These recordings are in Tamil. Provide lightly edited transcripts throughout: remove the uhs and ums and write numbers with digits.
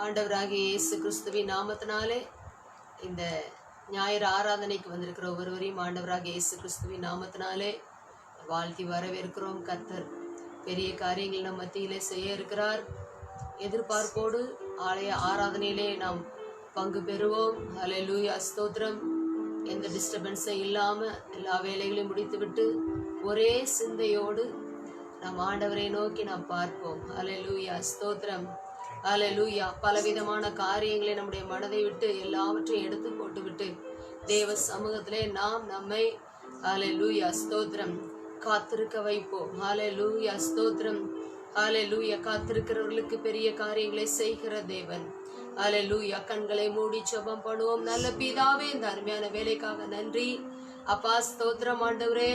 ஆண்டவராகிய இயேசு கிறிஸ்துவின் நாமத்தினாலே இந்த ஞாயிறு ஆராதனைக்கு வந்திருக்கிற ஒவ்வொருவரையும் ஆண்டவராகிய இயேசு கிறிஸ்துவின் நாமத்தினாலே வாழ்த்தி வரவேற்கிறோம். கர்த்தர் பெரிய காரியங்கள் நம் மத்தியிலே செய்ய இருக்கிறார். எதிர்பார்ப்போடு ஆலய ஆராதனையிலே நாம் பங்கு பெறுவோம். ஹல்லேலூயா, ஸ்தோத்திரம். எந்த டிஸ்டர்பன்ஸும் இல்லாமல் எல்லா வேலைகளையும் முடித்துவிட்டு ஒரே சிந்தையோடு நம் ஆண்டவரை நோக்கி நாம் பார்ப்போம். ஹல்லேலூயா, ஸ்தோத்திரம். ஹல்லேலூயா. பலவிதமான காரியங்களை நம்முடைய மனதை விட்டு எல்லாவற்றையும் எடுத்து போட்டு விட்டு தேவ சமூகத்திலே நாம் நம்மை ஹல்லேலூயா ஸ்தோத்திரம் காத்திருக்க வைப்போம். ஹல்லேலூயா ஸ்தோத்திரம். ஹல்லேலூயா. காத்திருக்கிறவர்களுக்கு பெரிய காரியங்களை செய்கிற தேவன். ஹல்லேலூயா. கண்களை மூடி ஜெபம் பண்ணுவோம். நல்ல பிதாவே, இந்த அருமையான வேலைக்காக நன்றி அப்பா. ஸ்தோத்திரம் ஆண்டவரே.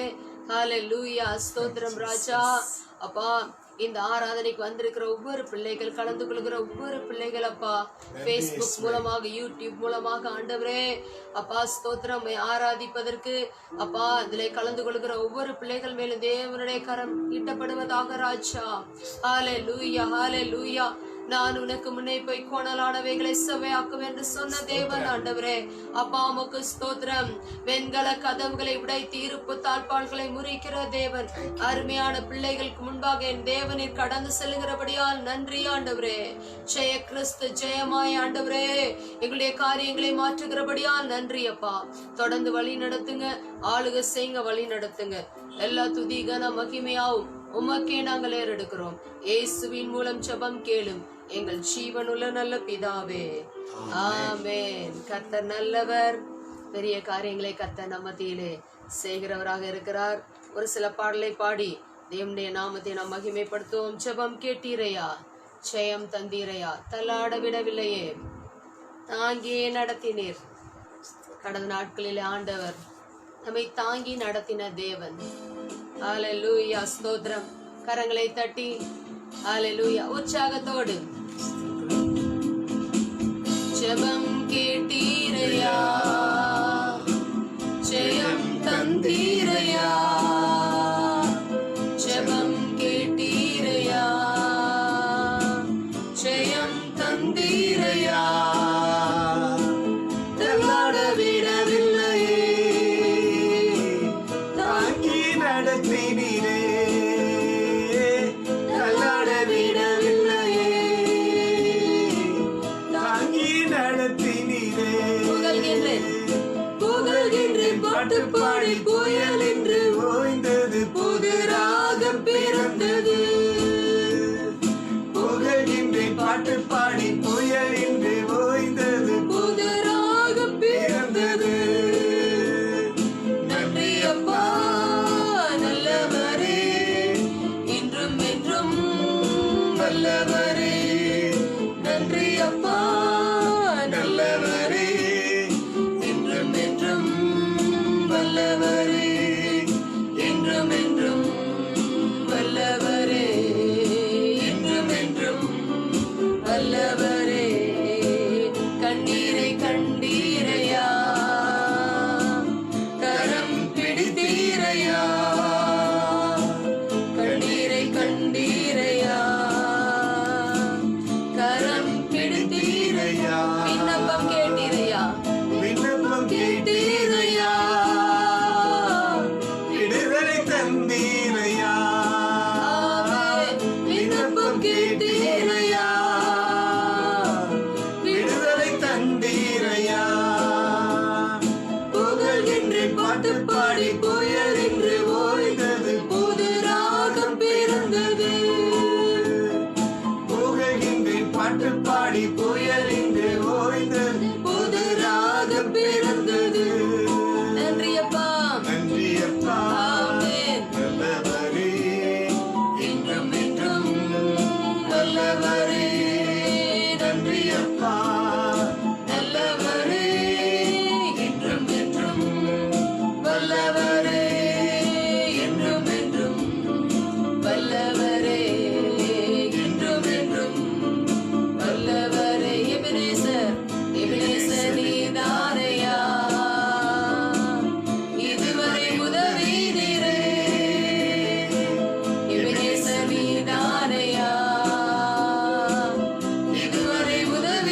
ஹல்லேலூயா ஸ்தோத்திரம் ராஜா. அப்பா, இந்த ஆராதனைக்கு வந்திருக்கிற ஒவ்வொரு பிள்ளைகள், கலந்து கொள்கிற ஒவ்வொரு பிள்ளைகள் அப்பா, Facebook மூலமாக, யூடியூப் மூலமாக ஆண்டவரே அப்பா ஸ்தோத்திரம் ஆராதிப்பதற்கு அப்பா இதிலே கலந்து கொள்கிற ஒவ்வொரு பிள்ளைகள் மேலும் தேவனுடைய கரம் ஈட்டப்படுவதாக ராஜா. ஹல்லேலூயா, ஹல்லேலூயா. நான் உனக்கு முன்னே போய் கோணலானவைகளை செவ்வையாக்கும் என்று சொன்ன தேவன் ஆண்டவரே அப்பா, உமக்கு ஸ்தோத்திரம். வெண்கல கதவுகளை உடைத்து இருப்பு தாழ்பாள்களை முறிக்கிற தேவன். அருமையான பிள்ளைகளுக்கு முன்பாக என் தேவனில் கடந்து செல்கிறபடியால் நன்றி ஆண்டவரே. ஜெய கிறிஸ்து ஜெயமாய் ஆண்டவரே எங்களுடைய காரியங்களை மாற்றுகிறபடியால் நன்றி அப்பா. தொடர்ந்து வழி நடத்துங்க, ஆளுக செய்யுங்க, வழி நடத்துங்க. எல்லா துதி கன மகிமையாவும் உமக்கே நாங்கள் ஏறெடுக்கிறோம். இயேசுவின் மூலம் ஜெபம் கேளும் எங்கள் ஜீவனுள்ள நல்ல பிதாவே, ஆமென். கர்த்தர் நல்லவர். பெரிய காரியங்களை கர்த்தர் நம்ம மத்தியிலே செய்கிறவராக இருக்கிறார். ஒரு சில பாடலை பாடி தேவனுடைய நாமத்தை நாம் மகிமைப்படுத்துவோம். ஜெபம் கேட்டீரையா, ஜெயம் தந்தீரையா, தள்ளாட விடவில்லையே, தாங்கியே நடத்தினீர். கடந்த நாட்களில் ஆண்டவர் நம்மை தாங்கி நடத்தின தேவன். ஹல்லேலூயா ஸ்தோத்திரம். கரங்களை தட்டி ஹல்லேலூயா உற்சாகத்தோடு ஜெபம் கேட்டீரையா, ஜெயம் தந்தீரையா, ஜெபம் கேட்டீரையா, ஜெயம் தந்தீரையா, தள்ளாட விடவில்லையே, தாங்கி நடத்தினீரே, தள்ளாட விடவில்லையே, தாங்கி நடத்தினீரே. புகழ்கின்றேன் புகழ்கின்றேன், பாட்டு பாடி புயல் என்று ஓய்ந்தது, புது ராகம் பிறந்தது. புகழ்கின்றேன் பாட்டு பாடி புயல் என்று ஓய்ந்தது, புது ராகம் பிறந்தது. நன்றி அப்பா நல்லவரே, இன்றும் என்றும் வல்லவரே. நன்றி அப்பா நல்லவரே, இன்றும் என்றும் வல்லவரே, இன்றும் என்றும் வல்லவரே, இன்றும் என்றும் வல்லவரே. கண்ணீரை கண்டீரையா, கரம் பிடித்தீரையா, கண்ணீரை கண்டீரையா, கரம் பிடித்தீரையா, விண்ணப்பம் கேட்டீரையா, விண்ணப்பம் கேட்டீரையா, விடுதலை தந்தீரையா, விண்ணப்பம் கேட்டீரையா, விடுதலை தந்தீரையா. புகழ்கின்றேன் பாட்டு பாடி புயல் என்று ஓய்ந்தது, புது ராகம் பிறந்தது. புகழ்கின்றேன் பாட்டு பாடி புயல் என்று ஓய்ந்தது, புது ராகம் பிறந்தது. நன்றி அப்பா, நன்றி அப்பா, நல்லவரே, இன்றும் என்றும் வல்லவரே. நன்றி அப்பா நல்லவரே, இன்றும் என்றும் வல்லவரே, என்றும் என்றும் வல்லவரே, என்றும் என்றும் வல்லவரே. எபினேசர் எபினேசர் நீதானையா, இதுவரை உதவி நீரே. எபினேசர் நீதானையா, இதுவரை உதவி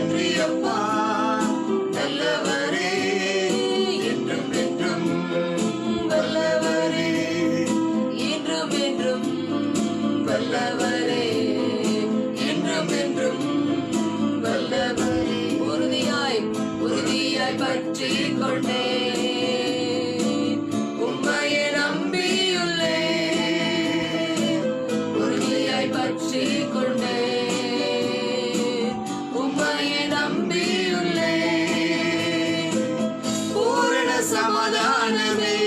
நன்றி அப்பா நல்லவரே, என்றும் என்றும் வல்லவரே, என்றும் என்றும் வல்லவரே, என்றும் என்றும் வல்லவரே. உறுதியாய் உறுதியாய் பற்றி கொண்டே உம்மையை நம்பியுள்ளே, உறுதியாய் பற்றி கொண்டே உம்மையை நம்பியுள்ளே. பூரண சமாதானமே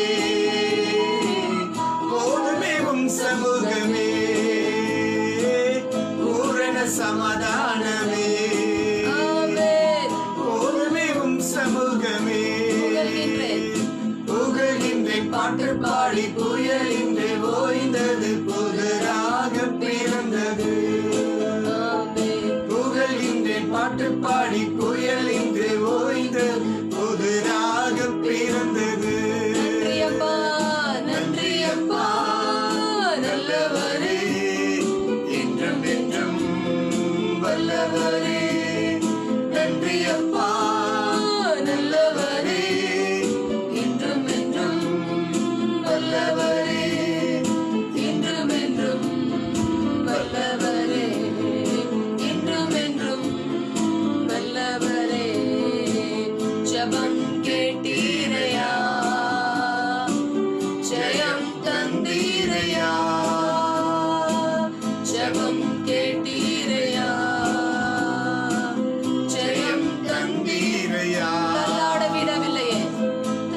போதுமே உம் சமூகமே, பூரண சமாதானமே ஆமென். போதுமே உம் சமூகமே. புகழ்கின்றேன் பாட்டு பாடி புயல் இன்று ஓய்ந்தது, புதராக பிறந்தது. ஆமென். புகழ்கின்றேன் பாட்டு பாடி புயல் இன்று ஓய்ந்தது, புதராக பிறந்தது. நன்றி அப்பா நன்றி அப்பா நல்லவரே, என்றும் என்றும் வல்லவரே. நன்றி அப்பா நல்லவரே, என்றும் என்றும் வல்லவரே, என்றும் என்றும் வல்லவரே, என்றும் என்றும் வல்லவரே. ஜெபம் கேட்டீரையா, ஜெயம் தந்தீரையா, ஜெபம் கேட்டீரையா, ஜெயம் தந்தீரையா. தள்ளாட விடவில்லையே,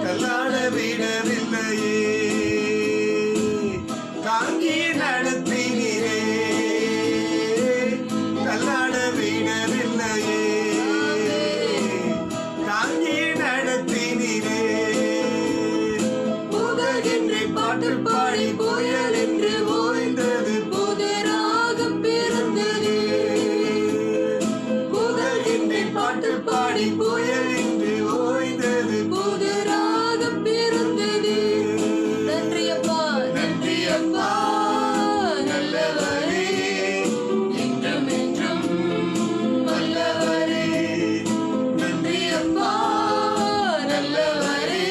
தள்ளாட விடவில்லையே, தாங்கி நடத்தினீரே, தள்ளாட விடவில்லையே, தாங்கி நடத்தினீரே. புகழ்கின்றேன் பாட்டு பாடி புயல் என்று ஓய்ந்தது, புதிராக பிறந்தது. புகழ்கின்றேன் பாட்டு பாடி புயல் என்று ஓய்ந்தது, புதிராக பிறந்தது. நன்றி அப்பா நன்றி அப்பா நல்லவரே, என்றும் என்றும் வல்லவரே. நன்றி அப்பா நல்லவரே,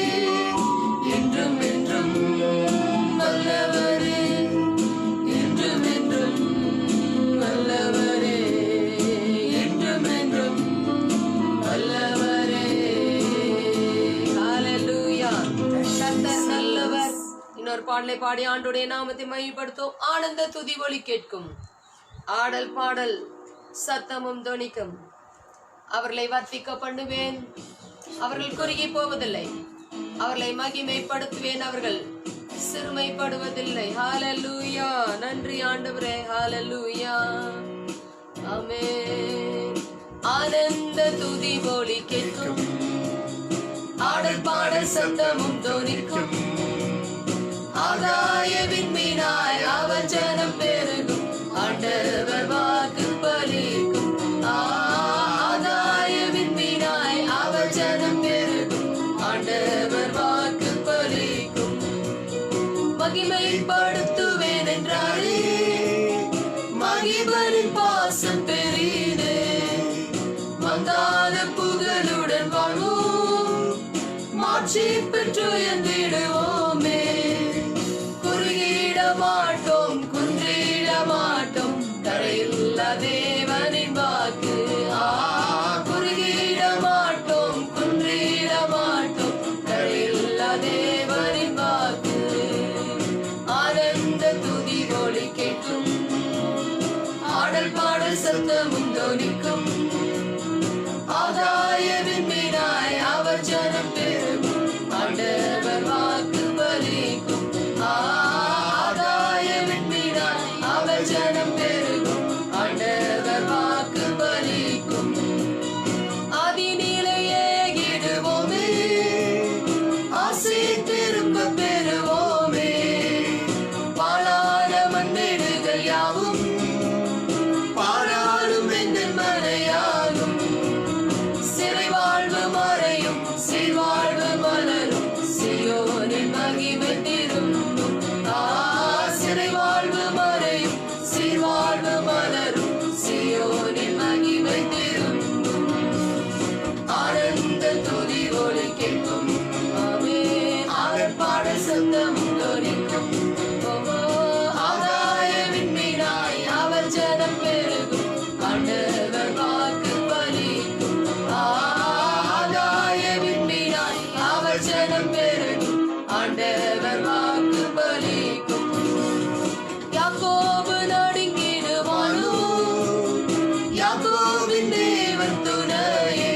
என்றும் என்றும் வல்லவரே, என்றும் என்றும் வல்லவரே, என்றும் என்றும் வல்லவரே. ஹalleluya. கர்த்தர் நல்லவர். இன்னொரு பாடலை பாடி ஆண்டுடைய நாமத்தை மகிமைப்படுத்தும். ஆனந்த துதி ஒலி கேட்கும், ஆடல் பாடல் சத்தமும் தொனிக்கும். அவர்களை வர்த்திக்க பண்ணுவேன், அவர்கள் குறுகி போவதில்லை. அவர்களை மகிமைப்படுத்துவேன், அவர்கள் சிறுமைப்படுவதில்லை. ஹalleluya. நன்றி ஆண்டவரே. ஹalleluya. ஆமென். ஆனந்த துதி ஒலி கேட்கும், ஆடல் பாடல் சத்தமும் தொனிக்கும். ஆகாய விண்மீனாய் அவர் ஜனம் பெருகும், ஆண்டவர் வாக்கு பலிக்கும். ஆகாய விண்மீனாய் அவர் ஜனம் பெருகும், ஆண்டவர் வாக்கு பலிக்கும். மகிமைப்படுத்துவேன் என்றாரே, மகிபரின் பாசம் பெரிது. மங்காத புகழுடன் வாழ்வோம், மாட்சி பெற்று உயர்ந்திடுவோமே. குறுகிட மாட்டோம், குன்றிட மாட்டோம், தடையில்லா தேவனின் வாக்கு. குறுகிட மாட்டோம், குன்றிட மாட்டோம், தடையில்லா தேவனின் வாக்கு. ஆனந்த துதி ஒலி கேட்கும், ஆடல் பாடல் சத்தமும் தொனிக்கும். ஆகாய விண்மீனாய் அவர் ஜனம் பெருகும், ஆண்டவர் வாக்கு பலிக்கும். ஆகாய விண்மீனாய் அவர் ஜனம் பெருகும், ஆண்டவர் வாக்கு பலிக்கும். அதினிலையே இடுவோமே, ஆசை திரும்ப பெறுவோமே. பாலான மண்ணிடுகள் யாவும் பாராளும் எங்கள் மனையாகும். சிறை வாழ்வு மறையும், சீர்வாழ்வு ஜனம் பெருகும் ஆண்டவர் வாக்கு பலிக்கும். யாக்கோபு நடுங்கிடுவானோ, யாக்கோபின் தேவன் துணையே.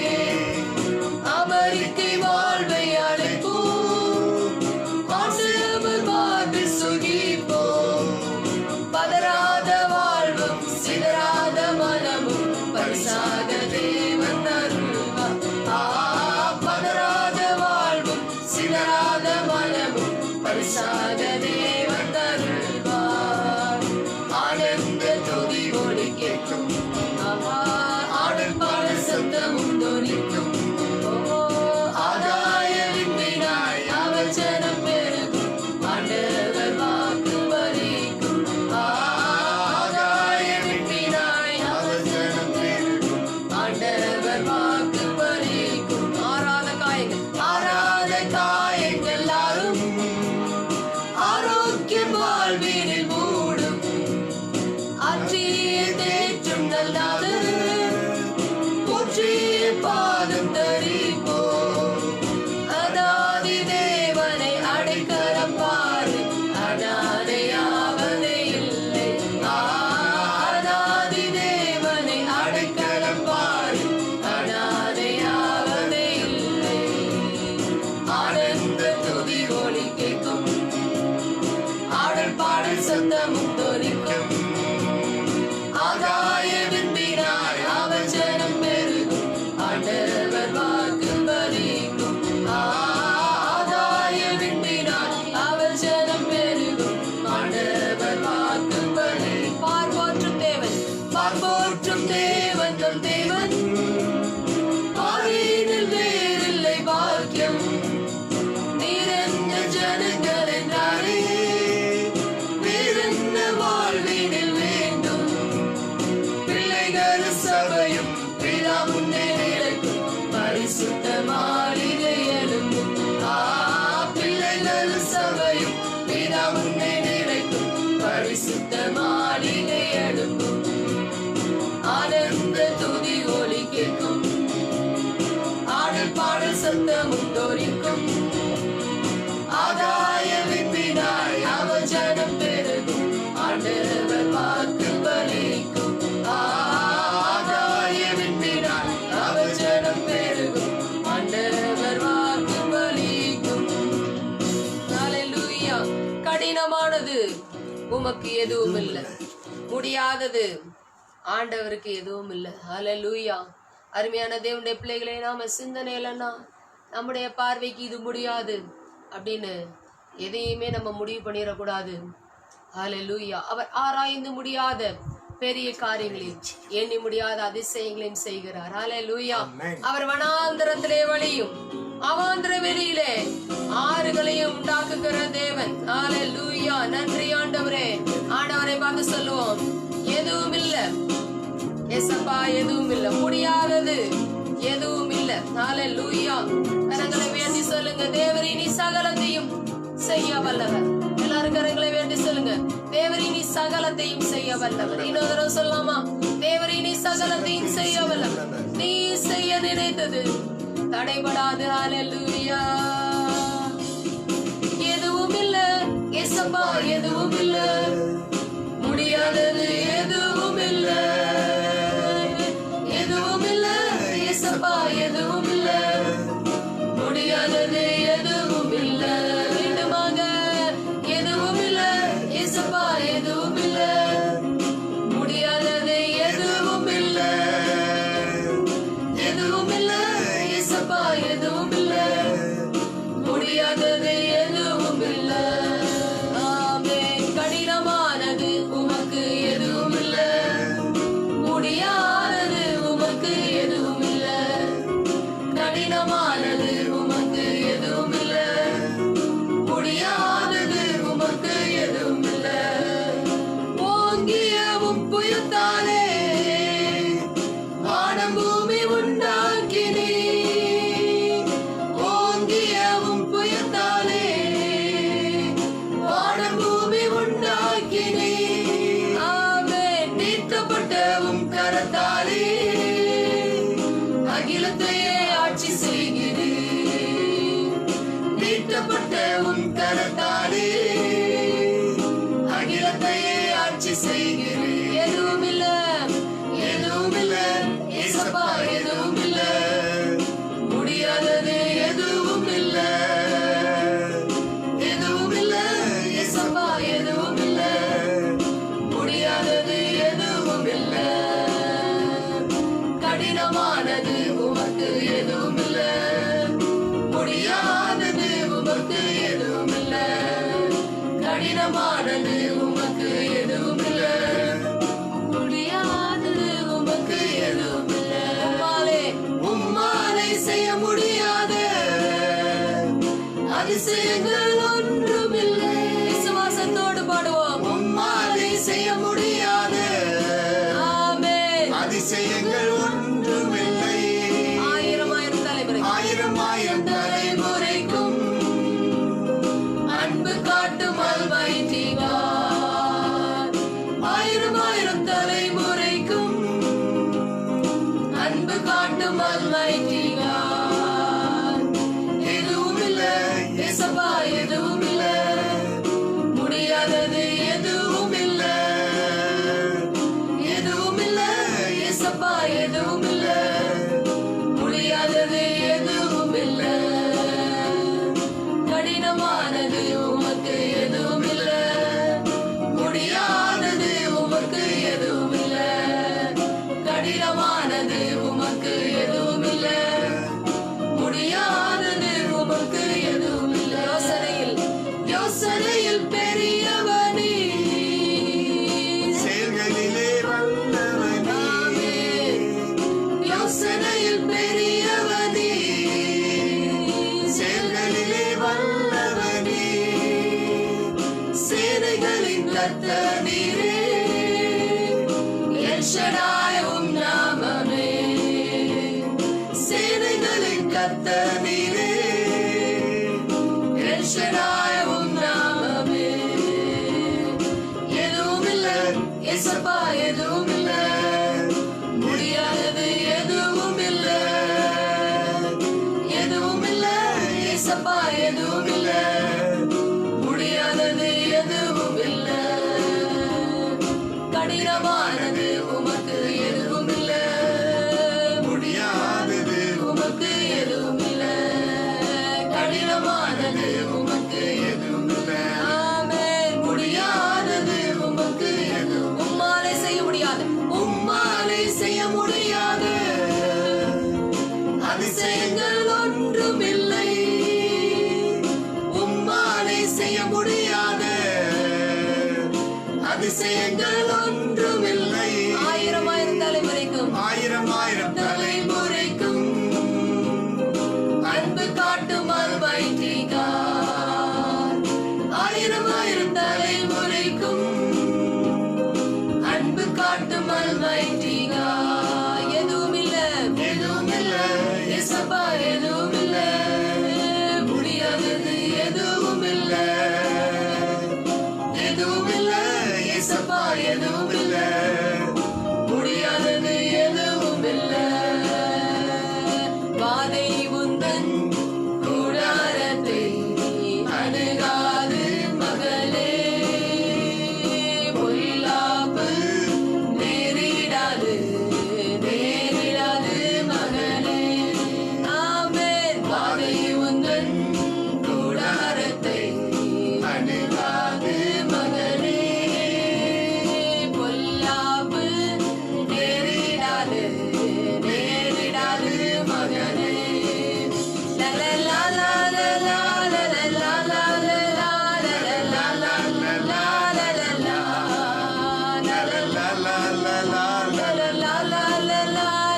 அமெரிக்கை வாழ்வை அழைப்போம், ஆண்டவர் மார்பில் சுகிப்போம். பதறாத வாழ்வும் சிதறாத மனமும் பரிசாக தேவன் அருள்வார். பதறாத வாழ்வும் சிதறாத மனமும் பரிசாக தேவன் அருள்வார். ஆனந்த துதி ஒலி கேட்கும், ஆடல் பாடல் சத்தமும் தொனிக்கும். ஆதாய விண்ணினாய் அவர் ஜனம் பெருகும் ஆண்டவர் வாக்கு பலிக்கும். ஆதாய விண்ணினாய் அவர் ஜனம் பெருகும் ஆண்டவர் வாக்கு பலிக்கும். ஆறாத காயங்கள் எல்லாரும் ஆரோக்கியம் வாழ்வீரில் மூடும். ஆற்றிய தேற்றும் நல்லாது போற்றிய பாதம் தரிப்போம். அனாதி தேவனை அடைக்கலம் பாரு, அனாதையாவதே இல்லை. அனாதி தேவனை அடைக்கலம் பாரு, அனாதையாவதே இல்லை. ஆனந்த துதி ஒலி கேட்கும், ஆடல் பாடல் சத்தமும் தொனிக்கும். ஆகாய விண்பினாய் அவர் ஜனம் பெருகும் ஆண்டவர் வாக்கு பலிக்கும். ஆகாய விண்பினாய் அவர் ஜனம் பெருகும் ஆண்டவர் வாக்கு பலிக்கும். பார்போற்றும் தேவன், பார்போற்றும் தேவன் தம் தேவன். பாரினில் வேறில்லை பாக்கியம். நீரென்ன ஜனங்கள் என்றாரே, வேறென்ன வாழ்வினில் வேண்டும். பிள்ளைகள் சபையும் பிதா முன்னே நிலைக்கும் பரிசுத்த மாளிகை எழும்பும். பிள்ளைகள் சபையும் பிதா முன்னே நிலைக்கும் பரிசுத்த மாளிகை எழும்பும். ஆனந்த துதி ஒலி கேட்கும், ஆடல் பாடல் சத்தமும் தொனிக்கும். ஆகாய விண்பினாய் அவர் ஜனம் பெருகும் ஆண்டவர் வாக்கு பலிக்கும். ஆகாய விண்பினாய் அவர் ஜனம் பெருகும் ஆண்டவர் வாக்கு பலிக்கும். ஹல்லேலூயா. கடினமானது உமக்கு எதுவும் இல்லை, முடியாதது ஆண்டவருக்கு எதுவும் இல்லை. ஹல்லேலூயா. அருமையான தேவனுடைய பிள்ளைகளை நாம சிந்தனையிலன்னா நம்முடைய பார்வைக்கு இது முடியாது அப்படின்னு எதையுமே நம்ம முடிவு பண்ணிடக்கூடாது. ஹல்லேலூயா. அவர் ஆராய்ந்து முடியாத பெரிய காரியங்களையும் எண்ணி முடியாத அதிசயங்களையும் செய்கிறார். ஹல்லேலூயா. அவர் வனாந்தரத்திலே வழியும் அவாந்திர வெளியிலே ஆறுகளையும் உண்டாக்குகிற தேவன். ஹல்லேலூயா. நன்றி ஆண்டவரே. ஆண்டவரை பார்த்து சொல்லுவோம், எதுவும் இல்ல ஏசப்பா, எதுவும் இல்ல, முடியாதது எதுவும் இல்ல. ஹல்லேலூயா. கரங்களை வேண்டி சொல்லுங்க, தேவரே நீ சகலத்தையும் செய்ய வல்லவர். எல்லாரும் கரங்களை வேண்டி சொல்லுங்க, தேவரே நீ சகலத்தையும் செய்ய வல்லவர். இன்னொரு தடவை சொல்லலாமா? தேவரே நீ சகலத்தையும் செய்ய வல்லவர். நீ செய்ய நினைத்தது தடைபடாது. ஹல்லேலூயா. எதுவும் இல்ல ஏசப்பா, எதுவும் இல்ல, முடியாதது எதுவும் இல்ல. எதுவும் இல்ல ஏசப்பா, எதுவும் இல்ல, முடியாதது எதுவும் இல்ல. மீண்டுமாக எதுவும் இல்ல ஏசப்பா, எதுவும் இல்ல, முடியாதது எதுவும் இல்ல. எதுவும் இல்ல ஏசப்பா, எதுவும் இல்ல, முடியாதது எதுவும் இல்ல. ஆமென். கடினமானது உமக்கு எதுவும் இல்ல, முடியாதது உமக்கு எதுவும் இல்ல. கடினமானது உமக்கு எதுவும் இல்ல, முடியாதது உமக்கு எதுவும் இல்ல. ஓங்கியவும் புயத்தாலே வானம் பூமி உண்டாக்கினே. ஓங்கியவும் புயத்தாலே வானம் பூமி உண்டாக்கினே. ஆமென். நீட்டப்பட்டவும் கரத்தாலே அகிலத்தையே ஆட்சி செய்கிறேன். கரத்தாலே அகிலத்தையே ஆட்சி செய்கிறேன். எதுவும் இல்ல, எதுவும் இல்ல ஏசப்பா, எதுவும் இல்ல, முடியாதது எதுவும் இல்ல, எதுவும் இல்ல ஏசப்பா, எதுவும் இல்ல, முடியாதது எதுவும் இல்ல. கடினமானது உமக்கு எதுவும் இல்ல, முடியாதது உமக்கு எதுவும் இல்ல. கடினமானது உமக்கு எதுவும் இல்ல, முடியாதது உமக்கு எதுவும் இல்ல. உம்மாலே உம்மாலே செய்ய முடியாத அதிசயங்கள் ஒன்றுமில்லை. விசுவாசத்தோடு பாடுவோம். உம்மாலே செய்ய முடியாத ஆமென். அதிசயங்கள் ஒன்றுமில்லை. ஆயிரம் ஆயிரம் தலைமுறை, ஆயிரம் ஆயிரம் தலைமுறைக்கும் அன்பு காட்டும் Almighty God. ஆயிரம் ஆயிரம் தலைமுறைக்கும் அன்பு காட்டும் Almighty God. எதுவும் இல்ல ஏசப்பா, எதுவும் இல்ல, முடியாதது எதுவும் இல்ல, எதுவும் இல்ல ஏசப்பா, எதுவும் இல்ல, முடியாதது எதுவும் இல்ல. கடினமானது உமக்கு எதுவும் இல்ல, முடியாதது உமக்கு எதுவும் இல்ல. கடினமானது உமக்கு எதுவும் இல்ல, முடியாதது உமக்கு எதுவும் இல்ல. யோசனையில் யோசனையில் பெரியவனே, செயல்களிலே வல்லவனே, யோசனையில் பெரியவனே, செயல்களிலே வல்லவனே, சேனைகளின் கர்த்தர் நீரே, எல் ஷடாய் உம் நாமமே. சேனைகளின் கர்த்தர் நீரே, எல் ஷடாய் உம் நாமமே. எதுவும் இல்ல ஏசப்பா, எதுவும் இல்ல, முடியாதது எதுவும் இல்ல, எதுவும் இல்ல ஏசப்பா, எதுவும் இல்ல, முடியாதது எதுவும் இல்ல. கடினமானது உமக்கு எதுவும் இல்ல, முடியாதது உமக்கு எதுவும் இல்ல. கடினமானது உமக்கு எதுவும் இல்ல, ஆமென். முடியாதது உமக்கு எதுவும், உம்மாலே செய்ய முடியாது, உம்மாலே செய்ய முடியாத அதிசயங்கள் ஒன்றுமில்லை. உம்மாலே செய்ய முடியாத அதிசயங்கள் ஒன்றுமில்லை. ஆயிரம் ஆயிரம் தலைமுறைக்கும் ஆயிரம் ஆயிரம் தலைமுறைக்கும் அன்பு காட்டும் Almighty God. ஆயிரம் ஆயிரம் தலைமுறைக்கும் அன்பு காட்டும் Almighty God. எதுவும் இல்ல, எதுவும் இல்ல ஏசப்பா, எதுவும் இல்ல, முடியாதது எதுவும் இல்ல, எதுவும் இல்ல ஏசப்பா, எதுவும் இல்ல, முடியாதது எதுவும் இல்ல. வாதை உந்தன் கூடாரத்தை அணுகாது மகளே, பொல்லாப்பு நேரிடாது, நேரிடாது மகளே. ஆமென். வாதை உந்தன் கூடாரத்தை அணுகாது மகளே, பொல்லாப்பு நேரிடாது, நேரிடாது மகளே. லலலா லலலா லலலா லலலா லலலா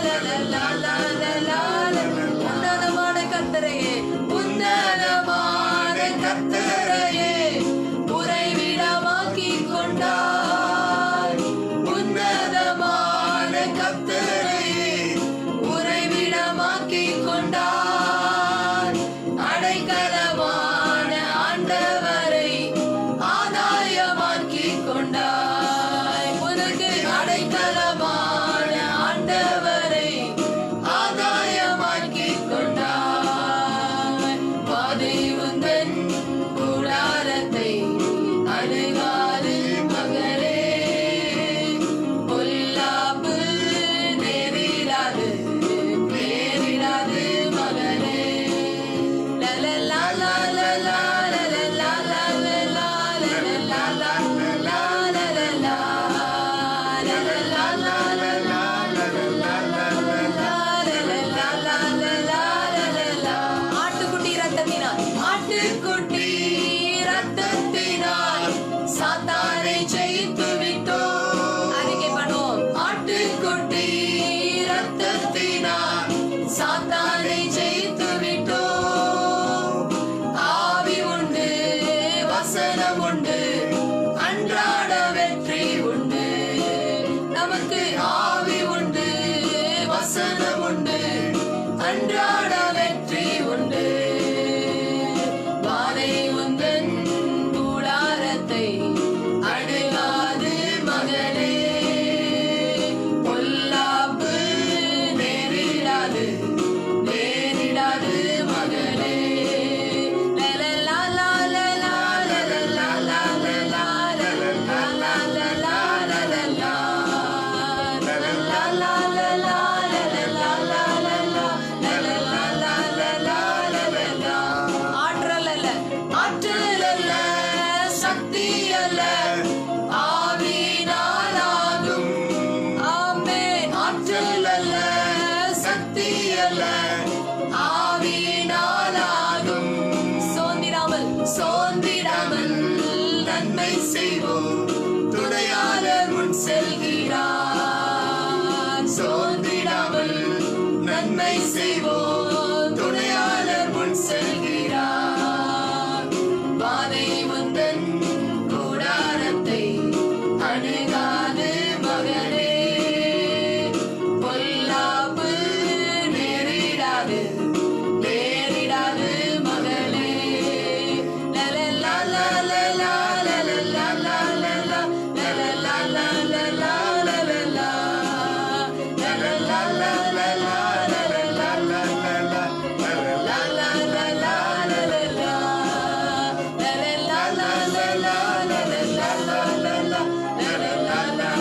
லலலா லலலா உன்னதமான கர்த்தரையே, உன்னதமான கர்த்தரையே உறைவிடமாக்கிக் கொண்டார். உன்னதமான கர்த்தரையே உறைவிடமாக்கிக் கொண்டார். அடைக்கலமான ஆண்டவரை ஆதாயமாக்கிக் கொண்டாய். உனக்கு அடைக்கலமான ஆண்டவரை ஆதாயமாக்கிக் கொண்டாய். வாதை உந்தன் கூடாரத்தை அன்றாட வெற்றி உண்டு. வாதை உந்தன் கூடாரத்தை அணுகாது மகனே, பொல்லாப்பு நேரிடாது நேரிடாது மகனே. லலலா லலலா லலலா லலலா லலலா லலலா லலலா லலலா லலலா லலலா. ஆற்றல் அல்ல, ஆற்றல் அல்ல, சக்தி அல்ல, ஆவியினால் ஆகும். ஆமென். ஆற்றல் அல்ல, சக்தி அல்ல, ஆவியினால் ஆகும். சோர்ந்திடாமல் சோர்ந்திடாமல் நன்மை செய்வோம், துணையாளர் முன் செல்கிறார். சோர்ந்திடாமல் நன்மை செய்வோம், துணையாளர் முன் செல்கிறார். வாதை முந்தன் கூடாரத்தை அணுகாது மகனே, பொல்லாப்பு நேரிடாது நேரிடாது மகனே. லலலா லலலா லலலா லலலா லலலா லலலா லலலா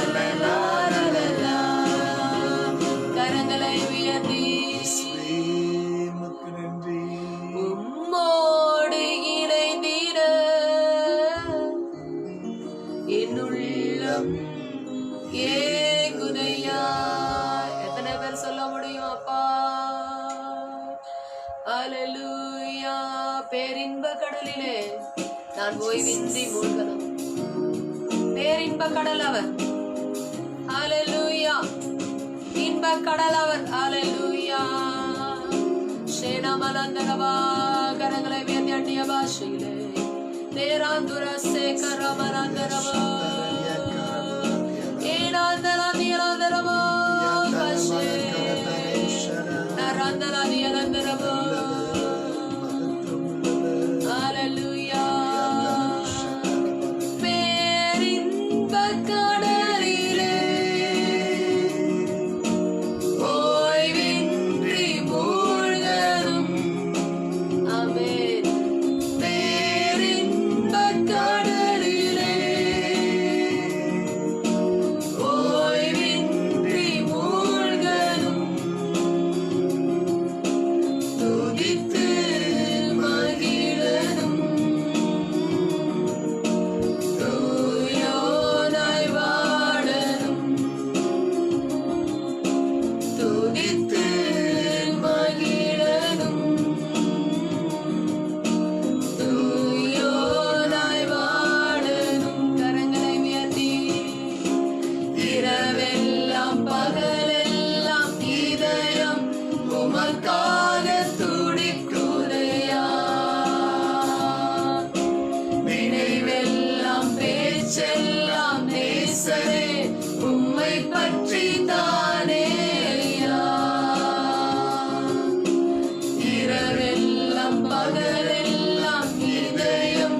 லலலா லலலா கரங்களை உயர்த்தி உமக்கு நன்றி. உம்மோடு இணைந்திட என்னுள்ளம் ஏங்குதையா. எத்தனை பேர் சொல்ல முடியும் அப்பா? அல்லேலூயா. பேரின்ப கடலிலே நான் ஓய்வின்றி மூழ்கணும். பேரின்ப கடல் அவர். அல்லேலூயா. இன்ப கடல் அவர். அல்லேலூயா. சேனாமலந்தரவா. கரங்களை உயர்த்தி அந்நிய பாஷையிலே நேராந்துர சேகரமலந்தரவா ஏனாந்தராந்தியலாந்தரவா பாஷே நராந்தராந்தியலாந்தரவா. Hallelujah. பேரின்ப கடலிலே ஓய்வின்றி மூழ்கணும். ஆமென். பேரின்ப கடலிலே ஓய்வின்றி மூழ்கணும். துதித்து மகிழணும். தூயோனாய் வாழணும். துதித்து மகிழணும். தூயோனாய் வாழணும். கரங்களை உயர்த்தி இரவெல்லாம் பகலெல்லாம் இதயம் உமக்காக துடிக்குதையா. நினைவெல்லாம் பேச்செல்லாம் நேசரே உம்மை பற்றி தானே ஐயா. இரவெல்லாம் பகலெல்லாம் இதயம்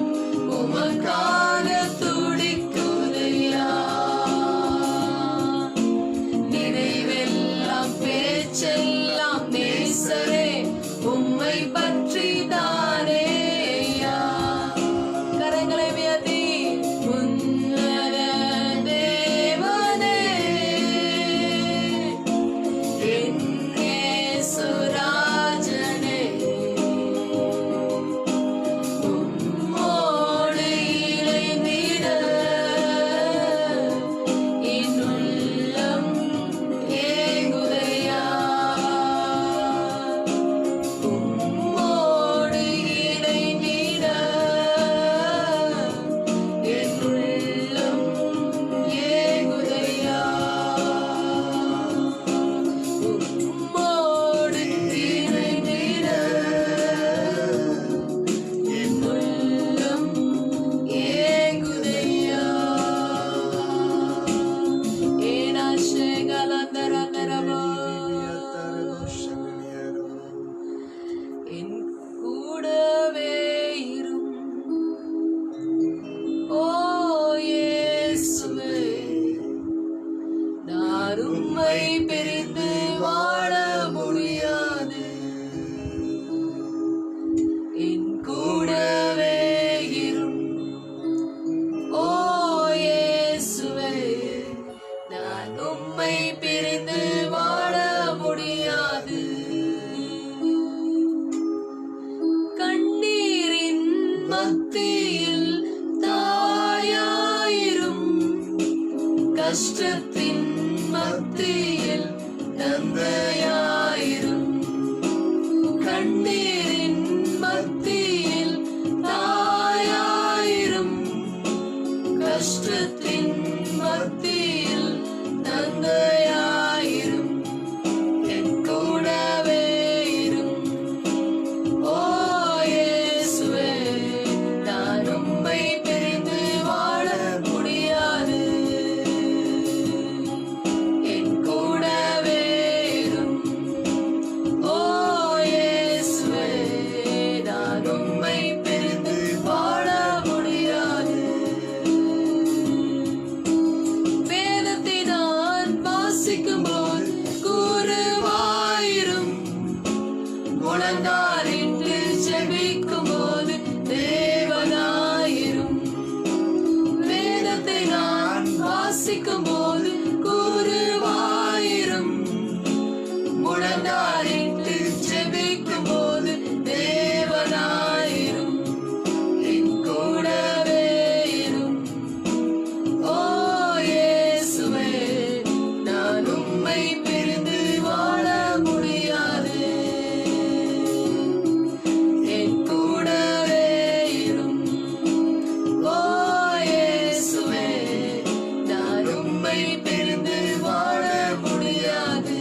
உமக்காக துடிக்குதையா. நினைவெல்லாம் பேச்செல்லாம் நேசரே மத்தியில் தாயாயிரும், கஷ்டத்தின் மத்தியில் தந்தையாயிரும், கண்ணீரின் மத்தியில் தாயாயிரும், கஷ்டத்தின் மத்தியில் தந்தையாயிரும், என் கூடவே இரும். ஓ இயேசுவே, நான் உம்மை பிரிந்து வாழ முடியாது, என் கூடவே இரும். ஓ இயேசுவே, நான் உம்மை பிரிந்து வாழ முடியாது. வேதத்தை நான் வாசிக்கும்போது கூறுவாயிரும், முழங்காலிட்டு ஜெபிக்கும்போது தேவனாயிரும். வேதத்தை நான் வாசிக்கும்போது கூறுவாயிரும், முழங்காலிட்டு ஜெபிக்கும்போது தேவனாயிரும், என் கூடவே இரும். ஓ இயேசுவே, நான் உம்மை பிரிந்து வாழ முடியாது, என் கூடவே இரும். ஓ இயேசுவே, நான் உம்மை பிரிந்து வாழ முடியாது.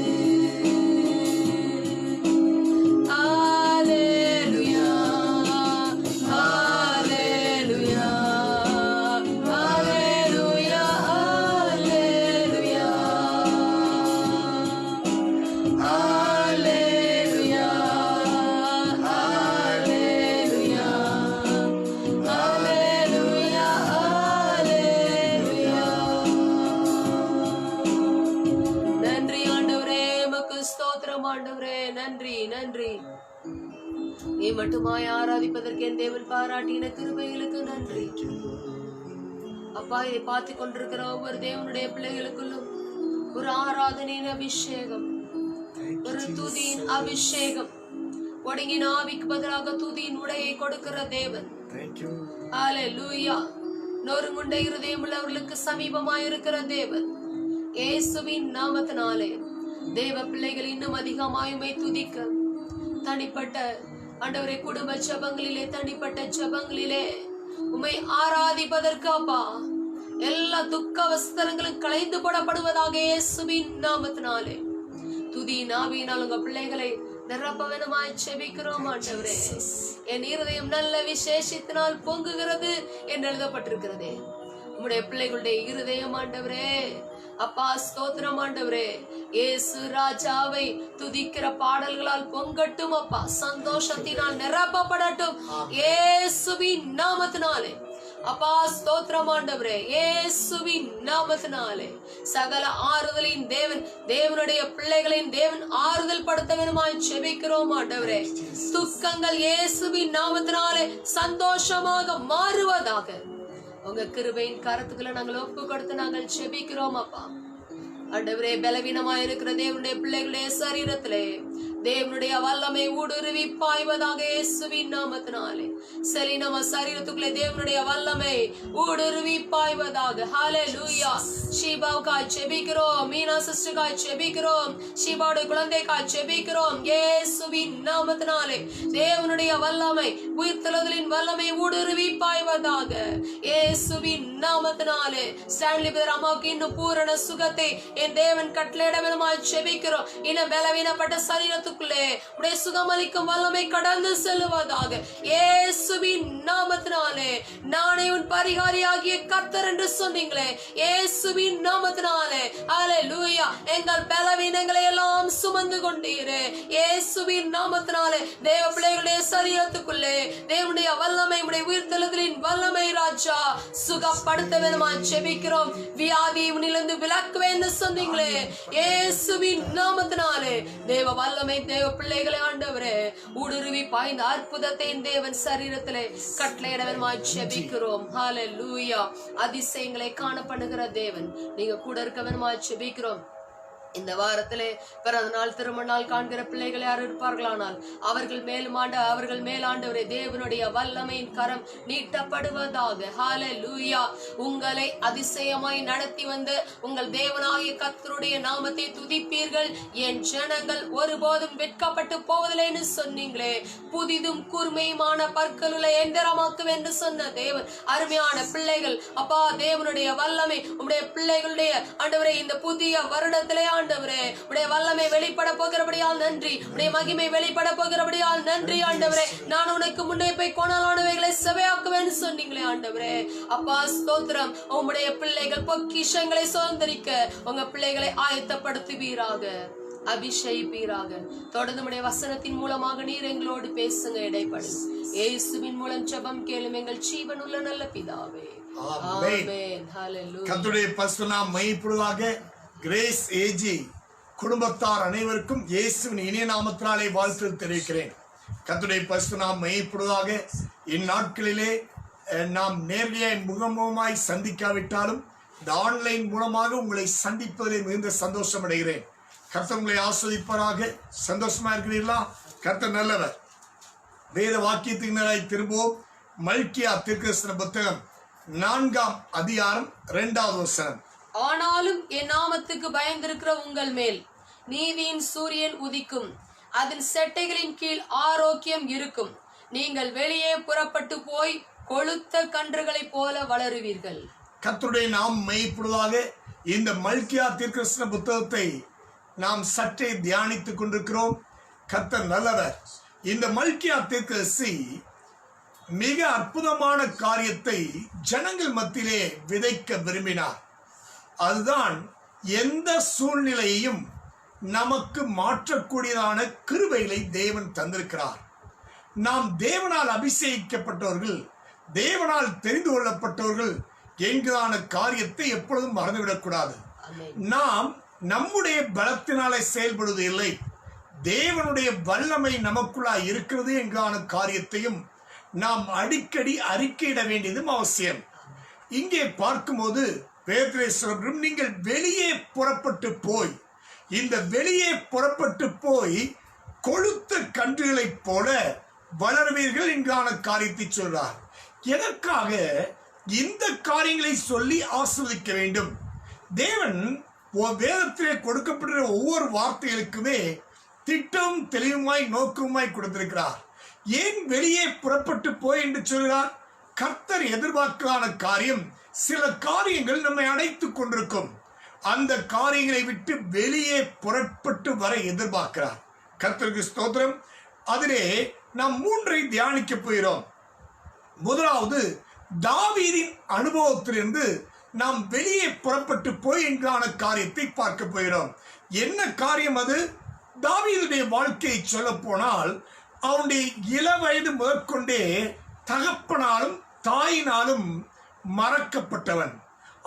ஹalleluya, ஹalleluya, ஹalleluya, ஹalleluya, ஹalleluya, ஹalleluya, ஹalleluya, ஹalleluya. நன்றி ஆண்டவரே, உமக்கு ஸ்தோத்திரம் ஆண்டவரே. நன்றி நன்றி. நீ மட்டுமாய் ஆராதிப்பதற்கு என் தேவன் பாராட்டின கிருபைகளுக்கு நன்றி. அப்பா, இதை பார்த்து கொண்டிருக்கிற ஒவ்வொரு தேவனுடைய பிள்ளைகளுக்குள்ளும் ஒரு ஆராதனையின் அபிஷேகம், ஒரு துதியின் அபிஷேகம். ஒடுங்கின ஆவிக்கு பதிலாக துதியின் உடையை கொடுக்கிற தேவன். ஹalleluya. நொறுங்குண்ட இருதயம் உள்ளவர்களுக்கு சமீபமாய் இருக்கிற தேவன். இயேசுவின் நாமத்தினாலே தேவ பிள்ளைகள் இன்னும் அதிகமாயுமை துதிக்க, தனிப்பட்ட ஆண்டவரே குடும்ப ஜெபங்களிலே, தனிப்பட்ட ஜெபங்களிலே உம்மை ஆராதிப்பதற்கு அப்பா எல்லா துக்க வஸ்திரங்களும் களைந்து போடப்படுவதாக இயேசுவின் நாமத்தினாலே துதி நாவினால் உங்க பிள்ளைகளை நிரப்பவனமாய் செபிக்கிறோம் ஆண்டவரே. என் இருதயம் நல்ல விசேஷத்தினால் பொங்குகிறது என்று எழுதப்பட்டிருக்கிறதே. உம்முடைய பிள்ளைகளுடைய இருதயம் ஆண்டவரே அப்பா ஸ்தோத்திரம் ஆண்டவரே. இயேசு ராஜாவை துதிக்கிற பாடல்களால் பொங்கட்டும் அப்பா, சந்தோஷத்தினால் நிரப்பப்படட்டும் இயேசுவின் நாமத்தினாலே. அப்பா ஸ்தோத்திரம் ஆண்டவரே, இயேசுவின் நாமத்தினாலே சகல ஆறுதலின் தேவன், தேவனுடைய பிள்ளைகளின் தேவன் ஆறுதல் படுத்தவனுமாய் செபிக்கிறோம் ஆண்டவரே. துக்கங்கள் இயேசுவின் நாமத்தினாலே சந்தோஷமாக மாறுவதாக உங்க கிருபையின் கரத்துக்களை நாங்கள் ஒப்பு கொடுத்து நாங்கள் செபிக்கிறோம் அப்பா. ஆண்டவரே, பலவீனமாய் இருக்கிற தேவனுடைய பிள்ளைகளுடைய சரீரத்திலே தேவனுடைய வல்லமை ஊடுருவி பாய்வதாக இயேசுவின் நாமத்தினாலே. செலினம சரீரத்துக்குள்ளே தேவனுடைய வல்லமை ஊடுருவி பாய்வதாக. ஹalleluya. ஷீபாவுக்காய் செபிக்கிறோம், மீனா சிஸ்டருக்காய் செபிக்கிறோம், ஷீபாவுடைய குழந்தைக்காய் செபிக்கிறோம் இயேசுவின் நாமத்தினாலே. தேவனுடைய வல்லமை, உயிர்த்தெழுதலின் வல்லமை ஊடுருவி பாய்வதாக இயேசுவின் நாமத்தினாலே. ஸ்டான்லி பிரதர் அம்மாவுக்கு இன்னும் பூரண சுகத்தை என் தேவன் கட்டளையிடவனுமாய் செபிக்கிறோம். இன்னும் பலவீனப்பட்ட சரீரத்துக்குள்ளே உடைய சுகமளிக்கும் வல்லமை கடந்து செல்வதாக இயேசுவின் நாமத்தினாலே. நானே உன் பரிகாரியாகிய கர்த்தர் என்று சொன்னீங்களே, இயேசுவின் நாமத்தினாலே. ஹalleluya. எங்கள் பலவீனங்களை எல்லாம் சுமந்து கொண்டீரே இயேசுவின் நாமத்தினாலே. தேவ பிள்ளைகளுடைய சரீரத்துக்குள்ளே தேவனுடைய வல்லமை, உடைய உயிர்த்தெழுதலின் வல்லமை ராஜா சுகப்படுத்த வேண்டுமாய் செபிக்கிறோம். வியாதி உன்னிலிருந்து விலக்குவேன்னு சொன்னீங்களே இயேசுவின் நாமத்தினாலே. தேவ வல்லமை தேவ பிள்ளைகளை ஆண்டவரே ஊடுருவி பாய்ந்த அற்புதத்தை தேவன் சரீரத்திலே கட்டளையிடவனுமாய் செபிக்கிறோம். ஹalleluya. அதிசயங்களை காண பண்ணுகிற தேவன், நீங்க கூட இருக்கவனுமாய் செபிக்கிறோம் இந்த வாரத்திலே பிறந்த நாள் திருமண நாள் காண்கிற பிள்ளைகள் யார் இருப்பார்களானால் அவர்கள் மேல் ஆண்டவரே தேவனுடைய வல்லமையின் கரம் நீட்டப்படுவதாக. ஹல்லேலூயா. உங்களை அதிசயமாய் நடத்தி வந்து உங்கள் தேவனாகிய கர்த்தருடைய நாமத்தை துதிப்பீர்கள், என் ஜனங்கள் ஒருபோதும் வெட்கப்பட்டு போவதில்லைன்னு சொன்னீங்களே. புதிதும் கூர்மையுமான பற்களுள்ள எந்திரமாக்கும் என்று சொன்ன தேவன், அருமையான பிள்ளைகள் அப்பா, தேவனுடைய வல்லமை உம்முடைய பிள்ளைகளுடைய ஆண்டவரே இந்த புதிய வருடத்திலே ஆண்டவரே உடைய வல்லமை வெளிப்பட போகிறபடியால் நன்றி, உடைய மகிமை வெளிப்பட போகிறபடியால் நன்றி ஆண்டவரே. நான் உனக்கு முன்னே போய் கோணலானவைகளை சபையாக்குவேன்னு சொன்னீங்களே ஆண்டவரே. அப்பா ஸ்தோத்திரம். உம்முடைய பிள்ளைகள் பொக்கிஷங்களை சுதந்திரிக்க உங்க பிள்ளைகளை ஆயத்தப்படுத்துவீராக, அபிஷேகிப்பீராக. தொடர்ந்து உடைய வசனத்தின் மூலமாக நீர் எங்களோடு பேசுங்க, இடைப்படும் இயேசுவின் மூலம் ஜெபம் கேளும் எங்கள் ஜீவனுள்ள நல்ல பிதாவே. ஆமென். ஹல்லேலூயா. கர்த்தருடைய பரிசுத்த நாமம் மகிமைப்படுவதாக. கிரேஸ் ஏஜி குடும்பத்தார் அனைவருக்கும் இயேசுவின் இனிய நாமத்தினாலே வாழ்த்து தெரிவிக்கிறேன். கர்த்தருடைய பரிசுத்த நாமம் மகிமைப்படுவதாக. இந்நாட்களிலே நாம் நேரடியாய் முகமுகமாய் சந்திக்காவிட்டாலும் இந்த ஆன்லைன் மூலமாக உங்களை சந்திப்பதிலே மிகுந்த சந்தோஷம் அடைகிறேன். கர்த்தர் உங்களை ஆஸ்வதிப்பாராக. சந்தோஷமா இருக்கிறீர்களா? கர்த்தர் நல்லவர். வேத வாக்கியத்துக்கு நேராய் திரும்புவோம். மல்கியா தீர்க்கதரிசன புத்தகம் 4ஆம் அதிகாரம் 2வது வசனம். ஆனாலும் என் நாமத்துக்கு பயந்திருக்கிற உங்கள் மேல் நீதியின் சூரியன் உதிக்கும், அதன் செட்டைகளின் கீழ் ஆரோக்கியம் இருக்கும். நீங்கள் வெளியே புறப்பட்டு போய் கொழுத்த கன்றுகளைப் போல வளருவீர்கள். கர்த்தருடைய நாமம் மகிமைப்படுவதாக. இந்த மல்கியா தீர்க்கதரிசன புத்தகத்தை நாம் சற்றே தியானித்துக் கொண்டிருக்கிறோம். கர்த்தர் நல்லவர். இந்த மல்கியா தீர்க்கதரிசி மிக அற்புதமான காரியத்தை ஜனங்கள் மத்தியிலே விதைக்க விரும்பினார். அதுதான் எந்த சூழ்நிலையையும் நமக்கு மாற்றக்கூடியதான கிருபைகளை தேவன் தந்திருக்கிறார். நாம் தேவனால் அபிஷேகிக்கப்பட்டவர்கள், தேவனால் தெரிந்து கொள்ளப்பட்டவர்கள் என்கிறான காரியத்தை எப்பொழுதும் மறந்துவிடக்கூடாது. நாம் நம்முடைய பலத்தினாலே செயல்படுவது இல்லை, தேவனுடைய வல்லமை நமக்குள்ளாய் இருக்கிறது என்கிறான காரியத்தையும் நாம் அடிக்கடி அறிக்கையிட வேண்டியதும் அவசியம். இங்கே பார்க்கும்போது பேதுரு, நீங்கள் வெளியே புறப்பட்டு போய், இந்த வெளியே புறப்பட்டு போய் கொழுத்த கன்றுகளைப் போல வளர்வீர்கள் என்கிறான காரியத்தை சொல்றார். எதற்காக இந்த காரியங்களை சொல்லி ஆசீர்வதிக்க வேண்டும்? தேவன் வேதத்திலே கொடுக்கப்பட்ட ஒவ்வொரு வார்த்தைகளுக்குமே திட்டம் தெளிவுமாய் நோக்கமாய் கொடுத்திருக்கிறார். ஏன் வெளியே புறப்பட்டு போய் என்று சொல்கிறார்? கர்த்தர் எதிர்பார்க்கான காரியம், சில காரியங்கள் நம்மை அடைத்துக் கொண்டிருக்கும். அந்த காரியங்களை விட்டு வெளியே புறப்பட்டு வர எதிர்பார்க்கிறார். கர்த்தருக்கு ஸ்தோத்திரம். அதிலே நாம் 3ஐ தியானிக்க போகிறோம். முதலாவது, தாவீதின் அனுபவத்திலிருந்து நாம் வெளியே புறப்பட்டு போய் என்கிறான காரியத்தை பார்க்க போகிறோம். என்ன காரியம் அது? தாவீதுடைய வாழ்க்கையை சொல்ல போனால், அவனுடைய இளவயது முதற்கொண்டே தகப்பனாலும் தாயினாலும் மறக்கப்பட்டவன்.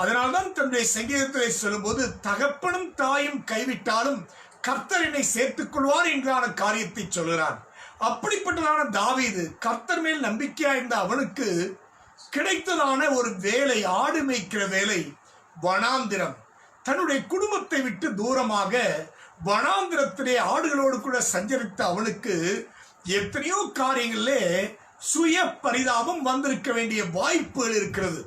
அதனால்தான் தன்னுடைய சங்கீதத்திலே சொல்லும்போது, தகப்பனும் தாயும் கைவிட்டாலும் கர்த்தர் என்னை சேர்த்துக் கொள்வார் என்கிறான காரியத்தை சொல்கிறான். அப்படிப்பட்டதான தாவீது, கர்த்தர் மேல் நம்பிக்கையா இருந்த அவனுக்கு கிடைத்ததான ஒரு வேலை, ஆடு மேய்க்கிற வேலை, வனாந்திரம். தன்னுடைய குடும்பத்தை விட்டு தூரமாக வனாந்திரத்திலே ஆடுகளோடு கூட சஞ்சரித்த அவனுக்கு எத்தனையோ காரியங்களிலே சுய பரிதாபம் வந்திருக்க வேண்டிய வாய்ப்புகள் இருக்கிறது.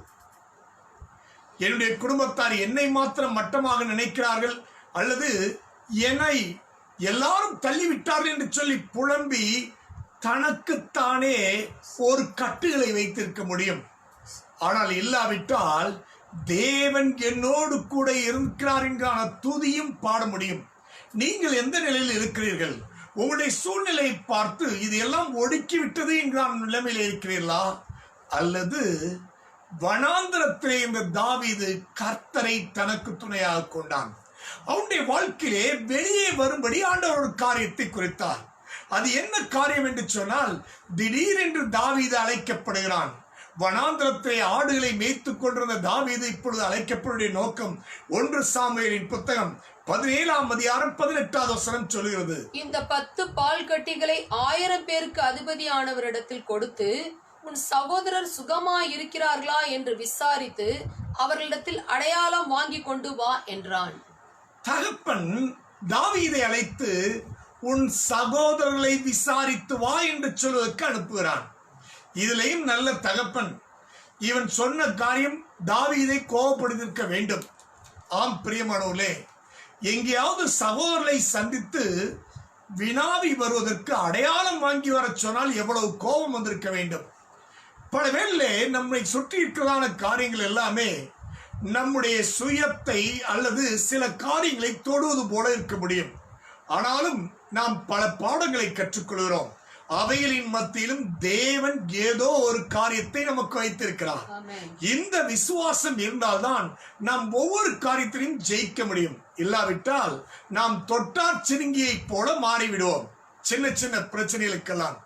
என்னுடைய குடும்பத்தார் என்னை மாத்திரம் மட்டமாக நினைக்கிறார்கள், அல்லது என்னை எல்லாரும் தள்ளிவிட்டார்கள் என்று சொல்லி புலம்பி தனக்குத்தானே ஒரு கட்டுகளை வைத்திருக்க முடியும். ஆனால் இல்லாவிட்டால் தேவன் என்னோடு கூட இருக்கிறார் என்கிற துதியும் பாட முடியும். நீங்கள் எந்த நிலையில் இருக்கிறீர்கள்? உங்களுடைய சூழ்நிலையை பார்த்து இது எல்லாம் ஒடுக்கிவிட்டது என்கிற நிலைமையில் இருக்கிறீர்களா? அல்லது வனாந்திரத்திலே இந்த தாவீது கர்த்தரை தனக்கு துணையாக கொண்டான். அவனுடைய வாழ்க்கையிலே வெளியே வரும்படி ஆண்டவர் ஒரு காரியத்தை குறித்தார். அது என்ன காரியம் என்று சொன்னால், திடீரென்று தாவீது அழைக்கப்படுகிறான். வனாந்திரத்தை ஆடுகளை மேய்த்துக் கொண்டிருந்த தாவீது இப்பொழுது அழைக்கப்படுடைய நோக்கம் 1 சாமுவேலின் புத்தகம் 17ஆம் அதிகாரம் 18வது வசனம் சொல்கிறது. இந்த 10 பால் கட்டிகளை 1000 பேருக்கு அதிபதியானவரிடத்தில் கொடுத்து, உன் சகோதரர் சுகமாய் இருக்கிறார்களா என்று விசாரித்து அவர்களிடத்தில் அடையாளம் வாங்கி கொண்டு வா என்றான். தகப்பன் தாவீதை அழைத்து உன் சகோதரர்களை விசாரித்து வா என்று சொல்வதற்கு அனுப்புகிறான். இதிலேயும் நல்ல தகப்பன் இவன் சொன்ன காரியம் தாவீதை கோபப்படுத்திருக்க வேண்டும். ஆம் பிரியமானவர்களே, எங்கேயாவது சகோதரர்களை சந்தித்து வினாவி வருவதற்கு அடையாளம் வாங்கி வர சொன்னால் எவ்வளவு கோபம் வந்திருக்க வேண்டும். பல வேளை நம்மை சுற்றி இருக்கிறதான காரியங்கள் எல்லாமே நம்முடைய சுயத்தை அல்லது சில காரியங்களை தொடுவது போல இருக்க முடியும். ஆனாலும் நாம் பல பாடங்களை கற்றுக்கொள்கிறோம். அவைகளின் மத்தியிலும் தேவன் ஏதோ ஒரு காரியத்தை நமக்கு வைத்திருக்கிறார். இந்த விசுவாசம் இருந்தால்தான் நாம் ஒவ்வொரு காரியத்திலையும் ஜெயிக்க முடியும். இல்லாவிட்டால் நாம் தொட்டார் சிறுங்கியை போல மாறிவிடுவோம். சின்ன சின்ன பிரச்சனைகளுக்கெல்லாம்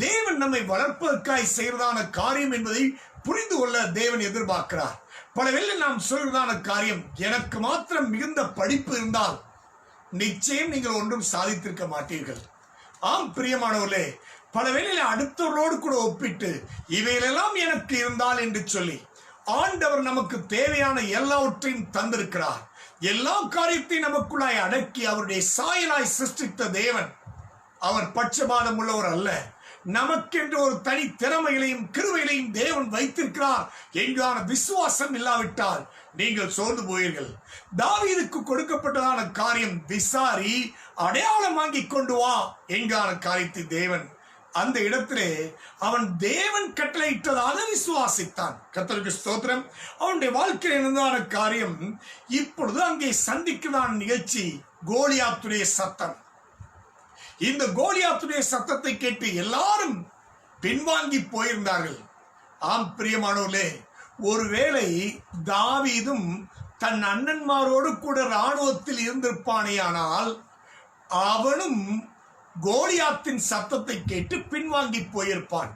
தேவன் நம்மை வளர்ப்பதற்காய் செய்வதான காரியம் என்பதை புரிந்து கொள்ள தேவன் எதிர்பார்க்கிறார். பலவேளை நாம் சொல்வதான காரியம், எனக்கு மாத்திரம் மிகுந்த படிப்பு இருந்தால் நிச்சயம் நீங்கள் ஒன்றும் சாதித்திருக்க மாட்டீர்கள். ஆம் பிரியமானவர்களே, பல வேளையில அடுத்தவர்களோடு கூட ஒப்பிட்டு இவைகளெல்லாம் எனக்கு இருந்தால் என்று சொல்லி ஆண்டவர் நமக்கு தேவையான எல்லாவற்றையும் தந்திருக்கிறார். எல்லா காரியத்தையும் நமக்குள்ளாய் அடக்கி அவருடைய சாயலாய் சிருஷ்டித்த தேவன் அவர் பட்சபாதம் உள்ளவர் அல்ல. நமக்கென்று ஒரு தனி திறமைகளையும் கிருபைகளையும் தேவன் வைத்திருக்கிறார் என்கான விசுவாசம் இல்லாவிட்டால் நீங்கள் சோர்ந்து போவீர்கள். தாவீதுக்கு கொடுக்கப்பட்டதான காரியம், விசாரி, அடையாளம் வாங்கி கொண்டு வா என்கான காரியத்தை தேவன் அந்த இடத்திலே அவன் தேவன் கட்டளையிட்டதாக விசுவாசித்தான். கர்த்தருக்கு ஸ்தோத்திரம். அவனுடைய வாழ்க்கையில் இருந்ததான காரியம் இப்பொழுது அங்கே சந்திக்கிறதான நிகழ்ச்சி கோலியாத்துடைய சத்தம். இந்த கோலியாத்துடைய சத்தத்தை கேட்டு எல்லாரும் பின்வாங்கி போயிருந்தார்கள். ஆம் பிரியமானவர்களே, ஒருவேளை தாவீதும் தன் அண்ணன்மாரோடு கூட இராணுவத்தில் இருந்திருப்பானேயானால் அவனும் கோலியாத்தின் சத்தத்தை கேட்டு பின்வாங்கி போயிருப்பான்.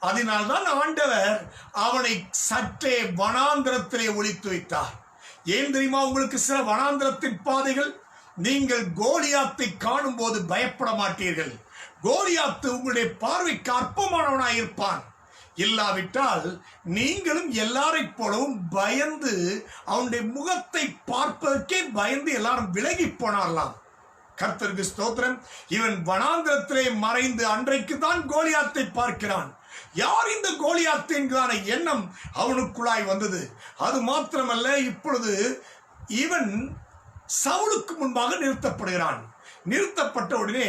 அதனால்தான் ஆண்டவர் அவனை சற்றே வனாந்திரத்திலே ஒளித்து வைத்தார். ஏன் தெரியுமா? உங்களுக்கு சில வனாந்திரத்தின் பாதைகள், நீங்கள் கோலியாத்தை காணும் போது பயப்பட மாட்டீர்கள். கோலியாத்து உங்களுடைய பார்வைக்கு அற்பமானவனாயிருப்பான். இல்லாவிட்டால் நீங்களும் எல்லாரை போலவும் பயந்து அவனுடைய முகத்தை பார்ப்பதற்கே பயந்து எல்லாரும் விலகி போனாரலாம். கர்த்தருக்கு ஸ்தோத்திரம். இவன் வனாந்திரத்திலே மறைந்து அன்றைக்கு தான் கோலியாத்தை பார்க்கிறான். யார் இந்த கோலியாத்து என்கிறான எண்ணம் அவனுக்குள்ளாய் வந்தது. அது மாத்திரமல்ல, இப்பொழுது இவன் சவுலுக்கு முன்பாக நிறுத்தப்படுகிறான். நிறுத்தப்பட்ட உடனே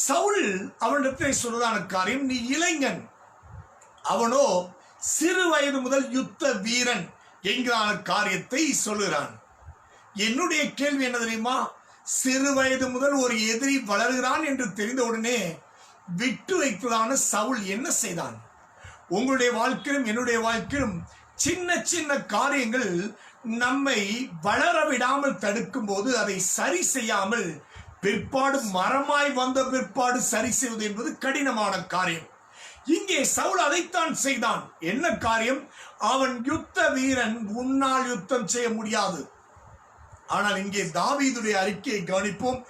சவுல் அவனிடத்தில் சொல்வதான காரியம், நீ இளைஞன், அவனோ சிறு வயது முதல் யுத்த வீரன் என்கிறான காரியத்தை சொல்லுகிறான். என்னுடைய கேள்வி என்ன தெரியுமா? சிறு வயது முதல் ஒரு எதிரி வளர்கிறான் என்று தெரிந்தவுடனே விட்டு வைத்ததான சவுல் என்ன செய்தான்? உங்களுடைய வாழ்க்கையிலும் என்னுடைய வாழ்க்கையிலும் சின்ன சின்ன காரியங்கள் நம்மை வளர விடாமல் தடுக்கும் போது அதை சரி செய்யாமல் பிற்பாடு மரமாய் வந்த பிற்பாடு சரி செய்வது என்பது கடினமான காரியம். இங்கே சவுல் அதைத்தான் செய்தான். என்ன காரியம்? அவன் யுத்த வீரன், உன்னால் யுத்தம் செய்ய முடியாது. ஆனால் இங்கே தாவீதுடைய அறிக்கையை கவனிப்போம்.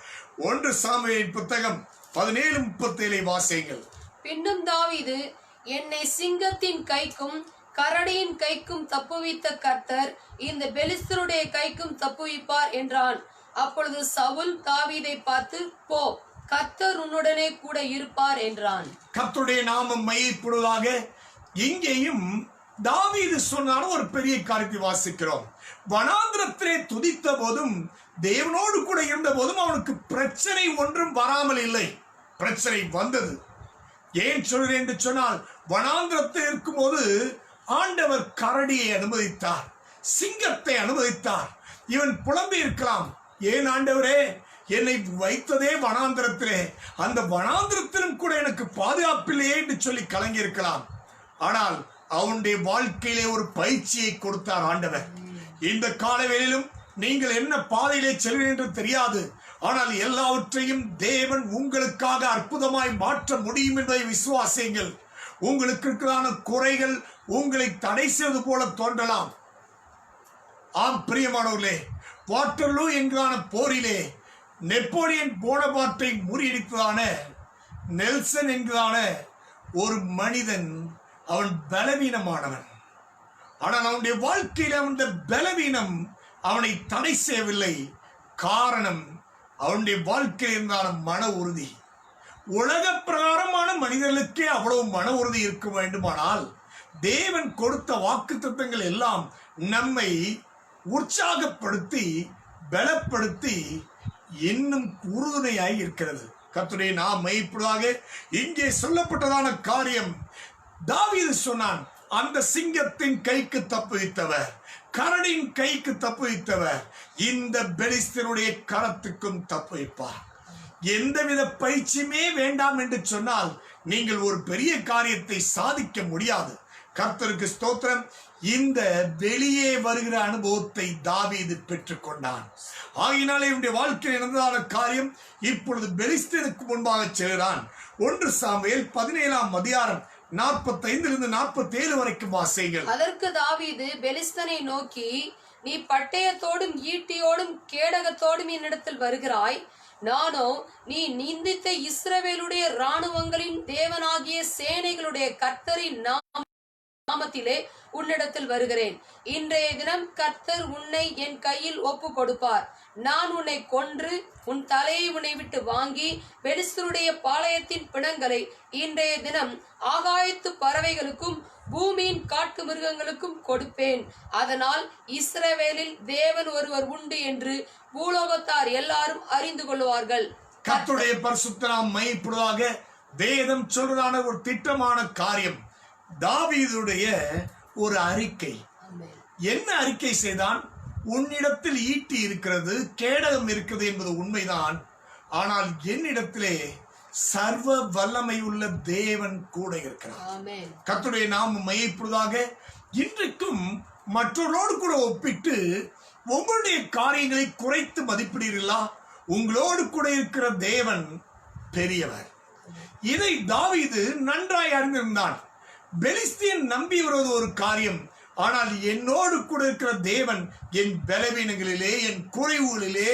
1 சாமுவேலின் புத்தகம் 17:37 வாசியுங்கள். பின்னும் தாவீது, என்னை சிங்கத்தின் கைக்கும் கரடியின் கைக்கும் தப்புவித்த கர்த்தர் இந்த பெலிஸ்தருடைய கைக்கும் தப்புவிப்பார் என்றான். அப்பொழுது சவுல் தாவீதை பார்த்து, போ, கர்த்தர் உன்னுடனே கூட இருப்பார் என்றான். கர்த்தருடைய நாமம் மையப்படுவதாக. இங்கேயும் தாவீது சொன்னான ஒரு பெரிய காரியத்தை வாசிக்கிறோம். வனாந்திரத்திலே துதித்த போதும் தேவனோடு கூட இருந்த போதும் அவனுக்கு பிரச்சனை ஒன்றும் வராமல் இல்லை. பிரச்சனை வந்தது. ஏன் சொல்கிறேன் என்று சொன்னால், வனாந்திரத்தில் இருக்கும் போது ஆண்டவர் கரடியை அனுமதித்தார், சிங்கத்தை அனுமதித்தார். இவன் புலம்பி இருக்கலாம், ஏன் ஆண்டவரே என்னை வைத்ததே வனாந்திரத்திலே, அந்த வனாந்திரத்திலும் கூட எனக்கு பாதுகாப்பில்லையே என்று சொல்லி கலங்கி இருக்கலாம். ஆனால் அவனுடைய வாழ்க்கையிலே ஒரு பயிற்சியை கொடுத்தார் ஆண்டவர். இந்த காலவேளையிலும் நீங்கள் என்ன பாதையிலே செல்வீர்கள் என்று தெரியாது. ஆனால் எல்லாவற்றையும் தேவன் உங்களுக்காக அற்புதமாய் மாற்ற முடியும் என்பதை விசுவாசியுங்கள். உங்களுக்கு இருக்கிறான குறைகள் உங்களை தடை செய்வது போல தோன்றலாம். ஆம் பிரியமானவர்களே, வாட்டர்லூ என்கிறான போரிலே நெப்போலியன் போனபார்ட்டை முறியடித்ததான நெல்சன் என்கிறான ஒரு மனிதன், அவன் பலவீனமானவன். ஆனால் அவனுடைய வாழ்க்கையில் அந்த பலவீனம் அவனை தடை செய்யவில்லை. காரணம் அவனுடைய வாழ்க்கையில் இருந்தான மன உறுதி. உலக பிரகாரமான மனிதர்களுக்கே அவ்வளவு மன உறுதி இருக்க வேண்டுமானால் தேவன் கொடுத்த வாக்குத்தத்தங்கள் எல்லாம் நம்மை உற்சாகப்படுத்தி பலப்படுத்தி இன்னும் உறுதுணையாய் இருக்கிறது. கர்த்தருடைய நாமம் மகிமைப்படுவதாக. இங்கே சொல்லப்பட்டதான காரியம், தாவீது சொன்னான், அந்த சிங்கத்தின் கைக்கு தப்புவித்தவர், கரடின் கைக்கு தப்புவித்தவர் இந்த பெலிஸ்தருடைய கரத்துக்கும் தப்புவிப்பார். எந்தவித பயிற்சியுமே வேண்டாம் என்று சொன்னால் நீங்கள் ஒரு பெரிய காரியத்தை சாதிக்க முடியாது. கர்த்தருக்கு ஸ்தோத்திரம். இந்த வெளியே வருகிற அனுபவத்தை தாவீது பெற்றுக்கொண்டான். ஆகினாலே இவனுடைய வாழ்க்கையில் நடந்ததான காரியம் இப்பொழுது பெலிஸ்தருக்கு முன்பாக செல்கிறான். 1 சாமுவேல் 17ஆம் அதிகாரம் 45 47 வரைக்கும் வாசிங்கள். அதற்கு தாவீது பெலிஸ்தனை நோக்கி, நீ பட்டயத்தோடும் ஈட்டியோடும் கேடகத்தோடும் என்னிடத்தில் வருகிறாய், நானோ நீ நிந்தித்த இஸ்ரவேலுடைய இராணுவங்களின் தேவனாகிய சேனைகளுடைய கர்த்தரின் நாமத்திலே உன்னிடத்தில் வருகிறேன். இன்றைய தினம் கர்த்தர் உன்னை என் கையில் ஒப்பு கொடுப்பார். நான் உன்னை கொன்று உன் தலையை உன்னை விட்டு வாங்கி பெலிஸ்தருடைய பாளையத்தின் பிணங்களை இன்றைய தினம் ஆகாயத்து பறவைகளுக்கும் பூமியின் காட்டு மிருகங்களுக்கும் கொடுப்பேன். அதனால் இஸ்ரவேலில் தேவன் ஒருவர் உண்டு என்று பூலோகத்தார் எல்லாரும் அறிந்து கொள்வார்கள். கர்த்தருடைய பரிசுத்த நாமம் மகிமைப்படுவதாக. வேதம் சொல்றதான ஒரு திட்டமான காரியம், தாவீதுடைய ஒரு அறிக்கை. என்ன அறிக்கை செய்தான்? உன்னிடத்தில் ஈட்டி இருக்கிறது, கேடகம் இருக்கிறது என்பது உண்மைதான். ஆனால் என்னிடத்திலே சர்வ வல்லமை உள்ள தேவன் கூட இருக்கிறார். கர்த்தருடைய நாமம் மகிமைப்படுவதாக. இன்றைக்கும் மற்றவர்களோடு கூட ஒப்பிட்டு உங்களுடைய காரியங்களை குறைத்து மதிப்பிடுகிறீர்களா? உங்களோடு கூட இருக்கிற தேவன் பெரியவர். இதை தாவீது நன்றாய் அறிந்திருந்தான். பெலிஸ்தியன் நம்பி வருவது ஒரு காரியம், ஆனால் என்னோடு கூட இருக்கிற தேவன் என் பலவீனங்களிலே என் குறைவுகளிலே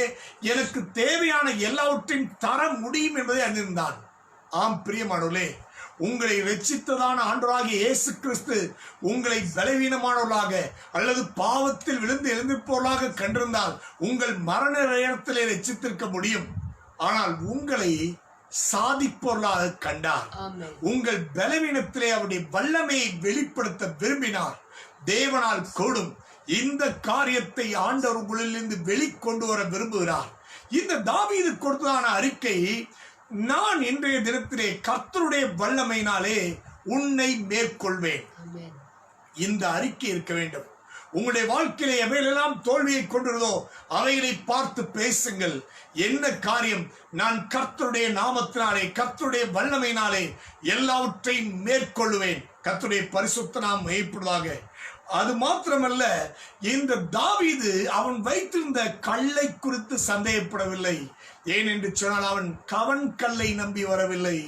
எனக்கு தேவையான எல்லாவற்றையும் தர முடியும் என்பதை அறிந்திருந்தான். ஆம் பிரியமானவர்களே, உங்களை ரட்சித்ததான ஆண்டவராகிய இயேசு கிறிஸ்து உங்களை பலவீனமானவர்களாக அல்லது பாவத்தில் விழுந்து எழுந்திருப்பவர்களாக கண்டிருந்தால் உங்கள் மரண நேரத்திலே ரட்சித்திருக்க முடியும். ஆனால் உங்களை சாதிப்பொருளாக கண்டார். உங்கள் பலவீனத்திலே அவருடைய வல்லமையை வெளிப்படுத்த விரும்பினார். தேவனால் கூடும். இந்த காரியத்தை ஆண்டவர் உங்களிலிருந்து வெளிக்கொண்டு வர விரும்புகிறார். இந்த தாவீது கொடுத்ததான அறிக்கை, நான் இன்றைய தினத்திலே கர்த்தருடைய வல்லமையினாலே உன்னை மேற்கொள்வேன். இந்த அறிக்கை இருக்க வேண்டும். உங்களுடைய வாழ்க்கையிலே எவையெல்லாம் தோல்வியை கொண்டிருந்தோ அவைகளை பார்த்து பேசுங்கள். என்ன காரியம்? நான் கர்த்தருடைய நாமத்தினாலே கர்த்தருடைய வல்லமையினாலே எல்லாவற்றையும் மேற்கொள்ளுவேன். கர்த்தருடைய பரிசுத்த நாமம் மகிமைப்படுவதாக. அது மாத்திரமல்ல, இந்த தாவீது அவன் வைத்திருந்த கல்லை குறித்து சந்தேகப்படவில்லை. ஏனென்று சொன்னால் அவன் கவன் கல்லை நம்பி வரவில்லை,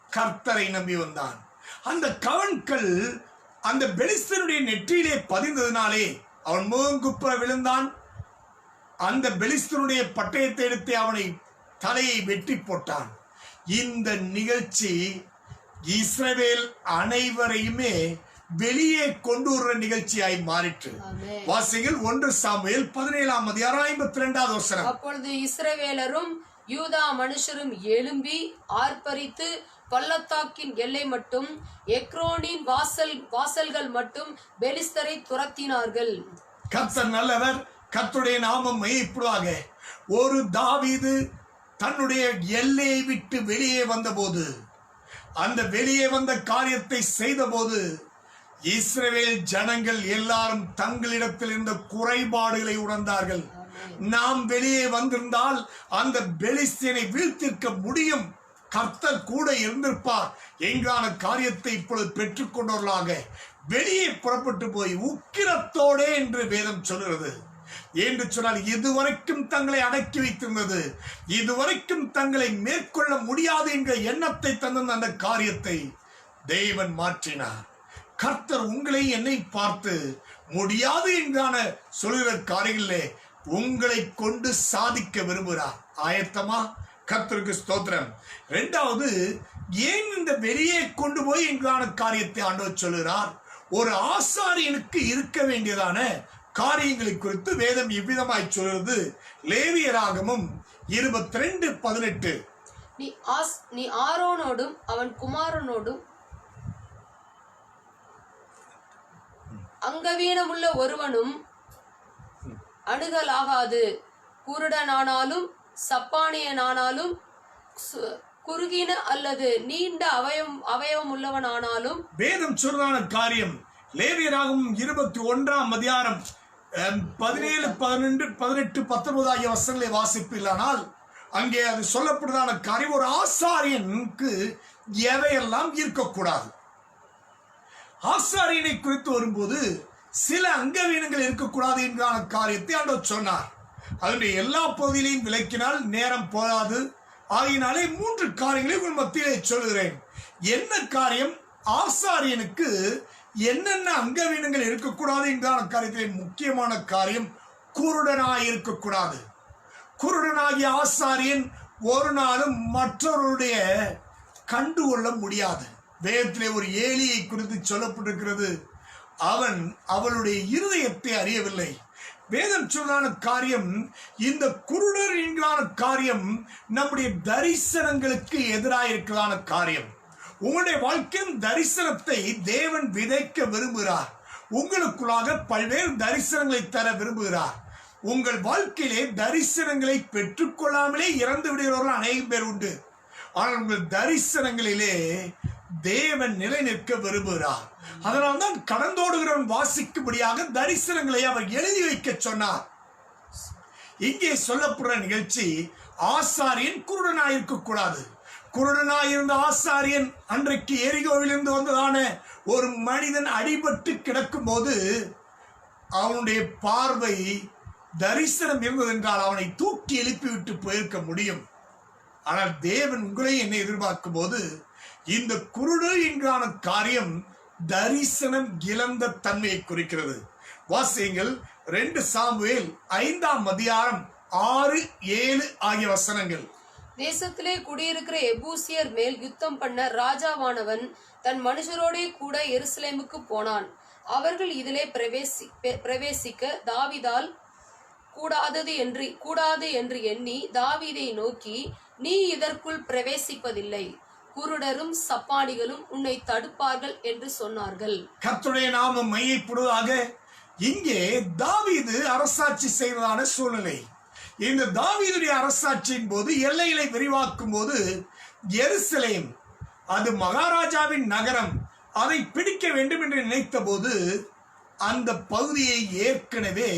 கர்த்தரை நம்பி வந்தான். அந்த கவன்கல் அந்த பெலிஸ்தனுடைய நெற்றியிலே பதிந்ததினாலே அவன் முகங்குப்புற விழுந்தான். அந்த பெலிஸ்தனுடைய பட்டயத்தை எடுத்து அவனை தலையை வெட்டி போட்டான். இந்த நிகழ்ச்சி இஸ்ரவேல் அனைவரையுமே வெளியே கொண்டு வர நிகழ்ச்சியாய் மாறிற்று. வாசிகள் 1 சாமுவேல் 17ஆம் அதிகாரம் 52வது வசனம். அப்பொழுது இஸ்ரவேலரும் யூதா மனுஷரும் எழும்பி ஆர்ப்பரித்து பள்ளத்தாக்கின் எல்லை மட்டும் எக்ரோனின் வாசல்கள் மட்டும் பெலிஸ்தரை துரத்தினார்கள். கர்த்தர் நல்லவர். கர்த்தருடைய நாமம் மகிமைப்படுவதாக. ஒரு தாவீது தன்னுடைய எல்லையை விட்டு வெளியே வந்தபோது, அந்த வெளியே வந்த காரியத்தை செய்தபோது இஸ்ரவேல் ஜனங்கள் எல்லாரும் தங்களிடத்தில் இருந்த குறைபாடுகளை உணர்ந்தார்கள். நாம் வெளியே வந்திருந்தால் அந்த பெலிஸ்தியனை வீழ்த்திருக்க முடியும், கர்த்தர் கூட இருந்திருப்பார் என்கான காரியத்தை இப்பொழுது பெற்றுக்கொண்டவர்களாக வெளியே புறப்பட்டு போய் உக்கிரத்தோடே என்று வேதம் சொல்கிறது. என்று சொன்னால் இதுவரைக்கும் தங்களை அடக்கி வைத்திருந்தது, இதுவரைக்கும் தங்களை மேற்கொள்ள முடியாது என்ற எண்ணத்தை தந்த அந்த காரியத்தை தேவன் மாற்றினார். கர்த்தர் உங்களை என்னை பார்த்து முடியாது என்றான சொல்கிற காரியங்களிலே உங்களை கொண்டு சாதிக்க விரும்புகிறார். ஆயத்தமா? கர்த்தருக்கு ஸ்தோத்திரம். 2வது, ஏன் இந்த வெளியே கொண்டு போய் என்கிறான காரியத்தை ஆண்டவர் சொல்லுகிறார்? ஒரு ஆசாரியனுக்கு இருக்க வேண்டியதான காரியங்களை குறித்து வேதம் இவ்விதமாய் சொல்கிறது. லேவியராகமம் 22:18. நீ ஆரோனோடும் அவன் குமாரனோடும் அங்கவீனமுள்ள ஒருவனும் அணுகலாகாது. குருடனானாலும் சப்பானியனானாலும் குறுகின அல்லது நீண்ட அவயவம் உள்ளவனானாலும். வேதம் சொல்றான காரியம் லேவியராகமம் 21 17, 12, 18, 19 ஆகிய வசனங்களை வாசிப்பில்லானால் அங்கே அது சொல்லப்படுதான காரியம், ஒரு ஆசாரியனுக்கு எவையெல்லாம் இருக்கக்கூடாது. ஆசாரியனை குறித்து வரும்போது சில அங்கவீனங்கள் இருக்கக்கூடாது என்கிற காரியத்தை ஆண்டவர் சொன்னார். அதனுடைய எல்லா பகுதியிலையும் விளக்கினால் நேரம் போதாது. ஆகினாலே 3 காரியங்களை உங்கள் மத்தியிலே சொல்கிறேன். என்ன காரியம்? ஆசாரியனுக்கு என்னென்ன அங்கவீனங்கள் இருக்கக்கூடாது என்கிற காரியத்திலே முக்கியமான காரியம் குருடனாய் இருக்கக்கூடாது. குருடனாகிய ஆசாரியன் ஒரு நாளும் மற்றவருடைய கண்டுகொள்ள முடியாது. வேதத்திலே ஒரு ஏலியை குறித்து சொல்லப்பட்டிருக்கிறது. அவன் அவளுடைய இருதயத்தை அறியவில்லை. வேதம் சொல்லான காரியம், இந்த குருடர் என்கிறான காரியம் நம்முடைய தரிசனங்களுக்கு எதிராக இருக்கிறதான காரியம். உங்களுடைய வாழ்க்கையின் தரிசனத்தை தேவன் விதைக்க விரும்புகிறார். உங்களுக்குள்ளாக பல்வேறு தரிசனங்களை தர விரும்புகிறார். உங்கள் வாழ்க்கையிலே தரிசனங்களை பெற்றுக்கொள்ளாமலே இறந்து விடுகிறவர்கள் அநேகம் பேர் உண்டு. ஆனால் உங்கள் தரிசனங்களிலே தேவன் நிலை நிற்க விரும்புகிறார். அதனால்தான் கடந்தோடுகிறவன் வாசிக்கும்படியாக தரிசனங்களை அவர் எழுதி வைக்க சொன்னார். இங்கே சொல்லப்படுற நிகழ்ச்சி, ஆசாரியன் குருடனாயிருக்க கூடாது. குருடனாயிருந்த ஆசாரியன் அன்றைக்கு எரிகோவிலிருந்து வந்ததான ஒரு மனிதன் அடிபட்டு கிடக்கும் போது அவனுடைய பார்வை தரிசனம் இருந்ததென்றால் அவனை தூக்கி எழுப்பிவிட்டு போயிருக்க முடியும். ஆனால் தேவன் உங்களை என்னை எதிர்பார்க்கும் போது இந்த குருடர் என்கிறான காரியம் தரிசனம் இழந்த தன்மையை குறிக்கிறது. வாசியுங்கள் 2 சாமுவேல் 5 6, 7 ஆகிய வசனங்கள். தேசத்திலே குடியிருக்கிற எபூசியர் மேல் யுத்தம் பண்ண ராஜாவானவன் தன் மனுஷரோடே கூட எருசலேமுக்கு போனான். அவர்கள் இதிலே பிரவேசிக்க தாவீதால் கூடாது என்று எண்ணி தாவீதை நோக்கி, நீ இதற்குள் பிரவேசிப்பதில்லை, குருடரும் சப்பானிகளும் உன்னை தடுப்பார்கள் என்று சொன்னார்கள். கர்த்தருடைய நாமம் மையப்படுவதாக. இங்கே தாவீது அரசாட்சி செய்வதான சூழ்நிலை. இந்த தாவீதுடைய அரசாட்சியின் போது எல்லைகளை விரிவாக்கும் போது எருசலேம் அது மகாராஜாவின் நகரம், அதை பிடிக்க வேண்டும் என்று நினைத்த போது அந்த பகுதியை ஏற்கனவே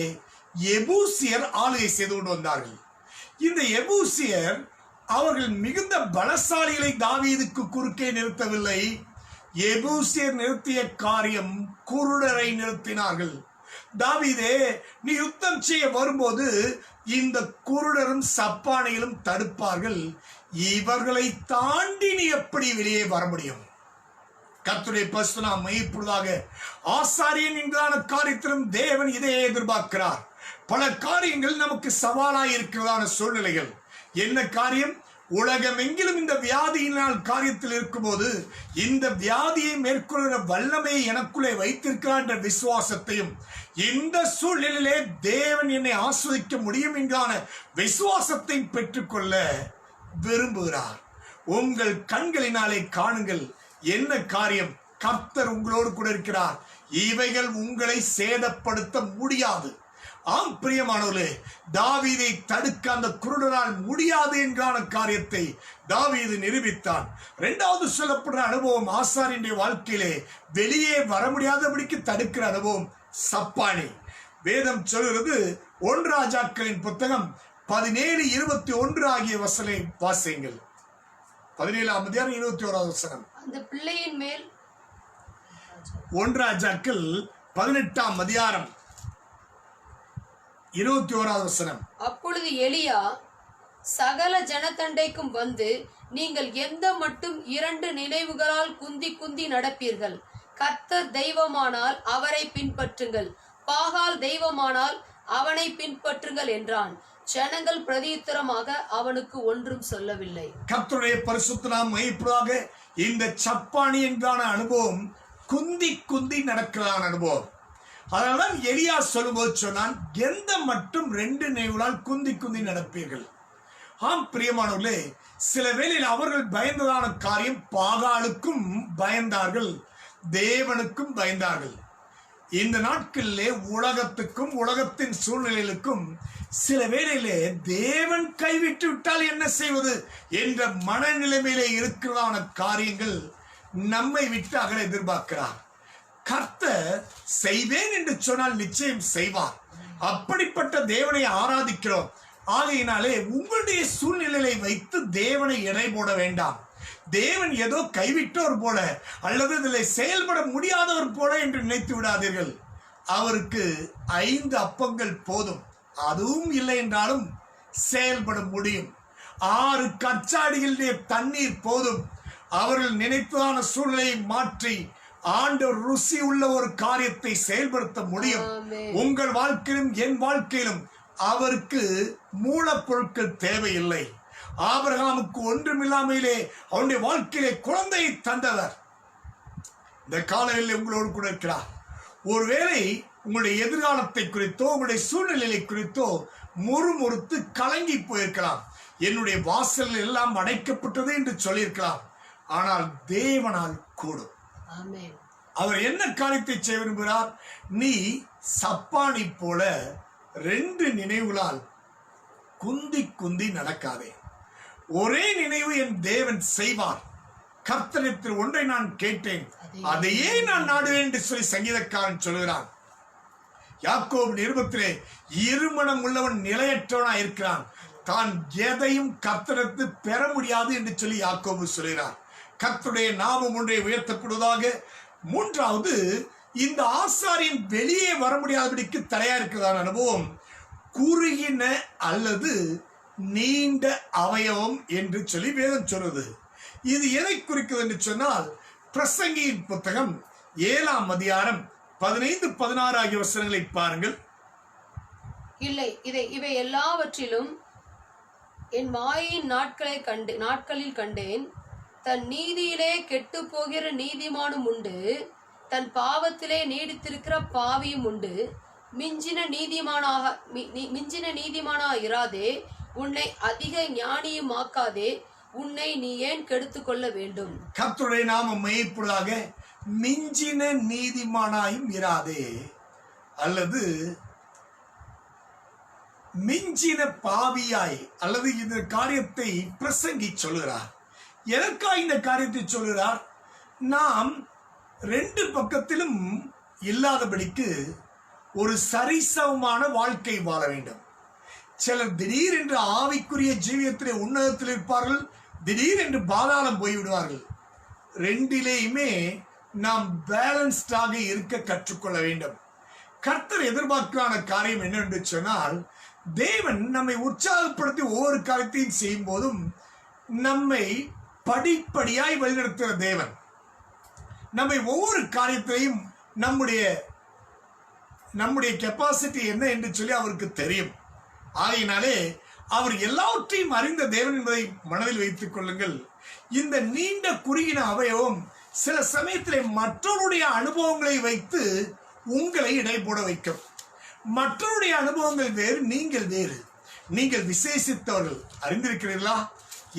எபூசியர் ஆளுகை செய்து கொண்டு வந்தார்கள். இந்த எபூசியர் அவர்கள் மிகுந்த பலசாலிகளை தாவீதுக்கு குறுக்கே நிறுத்தவில்லை. எபூசியர் நிறுத்திய காரியம் குருடரை நிறுத்தினார்கள். தாவீதே, நீ யுத்தம் செய்ய வரும்போது இந்த குருடரும் சப்பானிகளும் தடுப்பார்கள், இவர்களை தாண்டி நீ எப்படி வெளியே வர முடியும்? கர்த்தருடைய பரிசுத்த நாமம் மையப்படுவதாக. ஆசாரியன் என்கிறான காரியத்திலும் தேவன் இதை எதிர்பார்க்கிறார். பல காரியங்கள் நமக்கு சவாலாய் இருக்கிறதான சூழ்நிலைகள். என்ன காரியம்? உலகமெங்கிலும் இந்த வியாதியினால் காரியத்தில் இருக்கும்போது இந்த வியாதியை மேற்கொள்கிற வல்லமையை எனக்குள்ளே வைத்திருக்கிறார் என்ற விசுவாசத்தையும், இந்த சூழ்நிலையிலே தேவன் என்னை ஆஸ்வதிக்க முடியும் என்கிறான விசுவாசத்தையும் பெற்றுக்கொள்ள விரும்புகிறார். உங்கள் கண்களினாலே காணுங்கள். என்ன காரியம்? கர்த்தர் உங்களோடு கூட இருக்கிறார். இவைகள் உங்களை சேதப்படுத்த முடியாது. ஆம் பிரியமானவர்களே, தாவீதை தடுக்க அந்த குருடரால் முடியாது என்கிற காரியத்தை தாவீது நிரூபித்தான். 2வது சொல்லப்படுற அனுபவம் ஆசாரியனுடைய வாழ்க்கையிலே வெளியே வர முடியாதபடிக்கு தடுக்கிற அனுபவம் சப்பானி. வேதம் சொல்கிறது 1 ராஜாக்களின் புத்தகம் 17:21 ஆகிய வசனை வாசியுங்கள். 17 வசனம். அந்த பிள்ளையின் மேல் 1 ராஜாக்கள் 18 21 வசனம். அப்பொழுது எலியா சகல ஜனத்தண்டைக்கும் வந்து, நீங்கள் எந்த மட்டும் 2 நினைவுகளால் குந்தி குந்தி நடப்பீர்கள்? கர்த்தர் தெய்வமானால் அவரை பின்பற்றுங்கள், பாகால் தெய்வமானால் அவனை பின்பற்றுங்கள் என்றான். ஜனங்கள் பிரதியுத்தரமாக அவனுக்கு ஒன்றும் சொல்லவில்லை. கர்த்தருடைய பரிசுத்த நாமம் மையப்படுவதாக. இந்த சப்பானி என்கிற அனுபவம் குந்தி குந்தி நடக்கிறான அனுபவம். அதனால்தான் எலியா சொல்லும்போது சொன்னான், எந்த மட்டும் 2 நினைவுகளால் குந்தி குந்தி நடப்பீர்கள். ஆம் பிரியமானவர்களே, சில வேளையில் அவர்கள் பயந்ததான காரியம், பாகாலுக்கும் பயந்தார்கள், தேவனுக்கும் பயந்தார்கள். இந்த நாட்களிலே உலகத்துக்கும் உலகத்தின் சூழ்நிலைகளுக்கும் சில வேளையிலே தேவன் கைவிட்டு விட்டால் என்ன செய்வது என்ற மனநிலைமையிலே இருக்கிறதான காரியங்கள் நம்மை விட்டு அகல எதிர்பார்க்கிறார். கர்த்தர் செய்வேன் என்று சொன்னால் நிச்சயம் செய்வார். அப்படிப்பட்ட தேவனை ஆராதிக்கிறோம். ஆகையினாலே உங்களுடைய சூழ்நிலையை வைத்து தேவனை எடை போட வேண்டாம். தேவன் ஏதோ கைவிட்டவர் போல அல்லது இதில் செயல்பட முடியாதவர் போல என்று நினைத்து விடாதீர்கள். அவருக்கு 5 அப்பங்கள் போதும், அதுவும் இல்லை என்றாலும் செயல்பட முடியும். 6 கற்சாடிகளுடைய தண்ணீர் போதும். அவர்கள் நினைத்ததான சூழ்நிலையை மாற்றி ஆண்டவர் ருசி உள்ள ஒரு காரியத்தை செயல்படுத்த முடியும். உங்கள் வாழ்க்கையிலும் என் வாழ்க்கையிலும் அவருக்கு மூலப்பொருட்கள் தேவையில்லை. ஆபிரகாமுக்கு ஒன்றுமில்லாமையிலே அவனுடைய வாழ்க்கையிலே குழந்தையை தந்தவர் இந்த காலையில் உங்களோடு கூட இருக்கிறார். ஒருவேளை உங்களுடைய எதிர்காலத்தை குறித்தோ உங்களுடைய சூழ்நிலை குறித்தோ முறுமுறுத்து கலங்கி போயிருக்கலாம். என்னுடைய வாசல் எல்லாம் அடைக்கப்பட்டது என்று சொல்லியிருக்கலாம். ஆனால் தேவனால் கூடும். அவர் என்ன காரியத்தை செய்ய விரும்புகிறார்? நீ சப்பானி போல 2 நினைவுகளால் குந்தி குந்தி நடக்காதே. ஒரே நினைவு என் தேவன் செய்வார். கர்த்தரிடத்தில் ஒன்றை நான் கேட்டேன், அதையே நான் நாடுவேன் என்று சொல்லி சங்கீதக்காரன் சொல்கிறான். யாக்கோபு நிருபத்திலே இருமனம் உள்ளவன் நிலையற்றவனாய் இருக்கிறான், தான் எதையும் கர்த்தரிடத்தில் பெற முடியாது என்று சொல்லி யாக்கோபு சொல்கிறார். கர்த்தருடைய நாமம் ஒன்றை உயர்த்தப்படுவதாக. 3வது, இந்த ஆசாரியன் வெளியே வர முடியாதபடிக்கு தடையா இருக்கிறதான அனுபவம் குறுகின அல்லது நீண்ட அவயவம் என்று சொல்லி வேதம் சொல்றது. இது எதை குறிக்கிறது என்று சொன்னால், பிரசங்கியின் புத்தகம் 7ஆம் அதிகாரம் 15, 16 ஆகிய வசனங்களை பாருங்கள். இல்லை, இவை எல்லாவற்றிலும் என் மாயின் நாட்களில் கண்டேன். தன் நீதியிலே கெட்டு போகிற நீதிமானும் உண்டு, தன் பாவத்திலே நீடித்திருக்கிற பாவியும் உண்டு. மிஞ்சின நீதிமானா இராதே, உன்னை அதிக ஞானியும் ஆக்காதே, உன்னை நீ ஏன் கெடுத்து கொள்ள வேண்டும்? கர்த்தருடைய நாமம் மெய்ப்பதாக. மிஞ்சின நீதிமானாயும் இராதே அல்லது மிஞ்சின பாவியாய் அல்லது இந்த காரியத்தை பிரசங்கி சொல்கிறார். எதற்காக இந்த காரியத்தை சொல்கிறார்? நாம் 2 பக்கத்திலும் இல்லாதபடிக்கு ஒரு சரிசமமான வாழ்க்கை வாழ வேண்டும். சிலர் திடீரென்று ஆவிக்குரிய ஜீவியத்திலே உன்னதத்தில் இருப்பார்கள், திடீரென்று பாதாளம் போய்விடுவார்கள். 2லேயுமே நாம் பேலன்ஸ்டாக இருக்க கற்றுக்கொள்ள வேண்டும். கர்த்தர் எதிர்பார்க்கான காரியம் என்னென்று சொன்னால், தேவன் நம்மை உற்சாகப்படுத்தி ஒவ்வொரு காரியத்தையும் செய்யும் போதும் நம்மை படிப்படியாய் வழிநடத்துகிற தேவன். நம்மை ஒவ்வொரு காரியத்திலையும் நம்முடைய கெப்பாசிட்டி என்ன என்று சொல்லி அவருக்கு தெரியும். ஆகையினாலே அவர் எல்லாவற்றையும் அறிந்த தேவன் என்பதை மனதில் வைத்துக் கொள்ளுங்கள். இந்த நீண்ட குறுகின அவயவம் சில சமயத்திலே மற்றவருடைய அனுபவங்களை வைத்து உங்களை இடை போட வைக்கும். மற்றவருடைய அனுபவங்கள் வேறு, நீங்கள் வேறு. நீங்கள் விசேஷித்தவர்கள், அறிந்திருக்கிறீர்களா?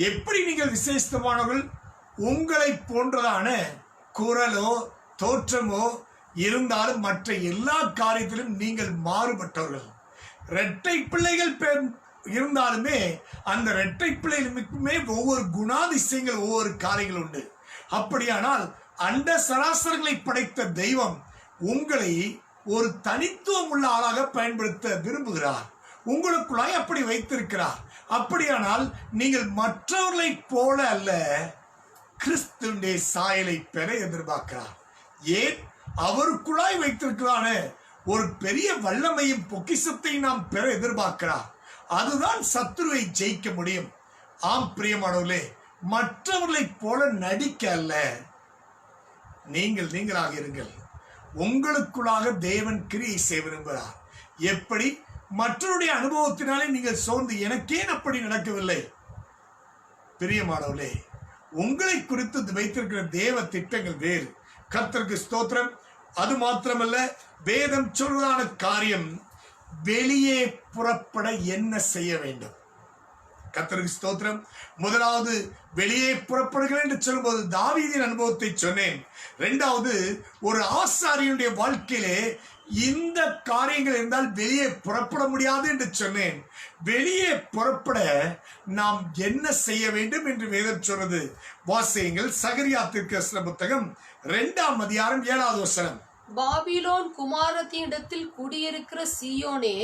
எப்படி நீங்கள் விசேஷமானவர்கள்? உங்களை போன்றதான குரலோ தோற்றமோ இருந்தாலும் மற்ற எல்லா காரியத்திலும் நீங்கள் மாறுபட்டவர்கள். இரட்டை பிள்ளைகள் இருந்தாலுமே அந்த இரட்டை பிள்ளைகளுக்குமே ஒவ்வொரு குணாதிசயங்கள், ஒவ்வொரு காரியங்கள் உண்டு. அப்படியானால் அண்ட சராசரங்களை படைத்த தெய்வம் உங்களை ஒரு தனித்துவம் உள்ள ஆளாக பயன்படுத்த விரும்புகிறார். உங்களுக்குள்ளாய் அப்படி வைத்திருக்கிறார். அப்படியானால் நீங்கள் மற்றவர்களை போல அல்ல, கிறிஸ்துவினுடைய சாயலை பெற எதிர்பார்க்கிறார். ஏன்? அவருக்குள்ளாய் வைத்திருக்கிறான ஒரு பெரிய வல்லமையும் பொக்கிஷத்தையும் நாம் பெற எதிர்பார்க்கிறார். அதுதான் சத்துருவை ஜெயிக்க முடியும். ஆம் பிரியமானவர்களே, மற்றவர்களை போல நடிக்க அல்ல, நீங்களாக இருங்கள். உங்களுக்குள்ளாக தேவன் கிரியை செய்ய விரும்புகிறார். எப்படி? மற்றவருடைய அனுபவத்தினாலே நீங்கள் சோர்ந்து எனக்கேன் அப்படி நடக்கவில்லை? பிரியமானவர்களே, உங்களை குறித்து வைத்திருக்கிற தேவ திட்டங்கள் வேறு. கர்த்தருக்கு ஸ்தோத்திரம். அது மாத்திரமல்ல, வேதம் சொல்வதான காரியம் வெளியே புறப்பட என்ன செய்ய வேண்டும். கர்த்தருக்கு ஸ்தோத்திரம். முதலாவது வெளியே புறப்படுகிறேன் என்று சொல்லும்போது தாவீதின் அனுபவத்தை சொன்னேன். இரண்டாவது, ஒரு ஆசாரியனுடைய வாழ்க்கையிலே இந்த காரியங்கள் இருந்தால் வெளியே புறப்பட முடியாது என்று சொன்னேன். வெளியே புறப்பட நாம் என்ன செய்ய வேண்டும் என்று வேதம் சொல்றது. வாசியுங்கள். சகரியா தீர்க்கதரிசன புத்தகம் 2ஆம் அதிகாரம் 7வது வசனம். பாபிலோன் குமாரத்தின் இடத்தில் குடியிருக்கிற சீயோனே,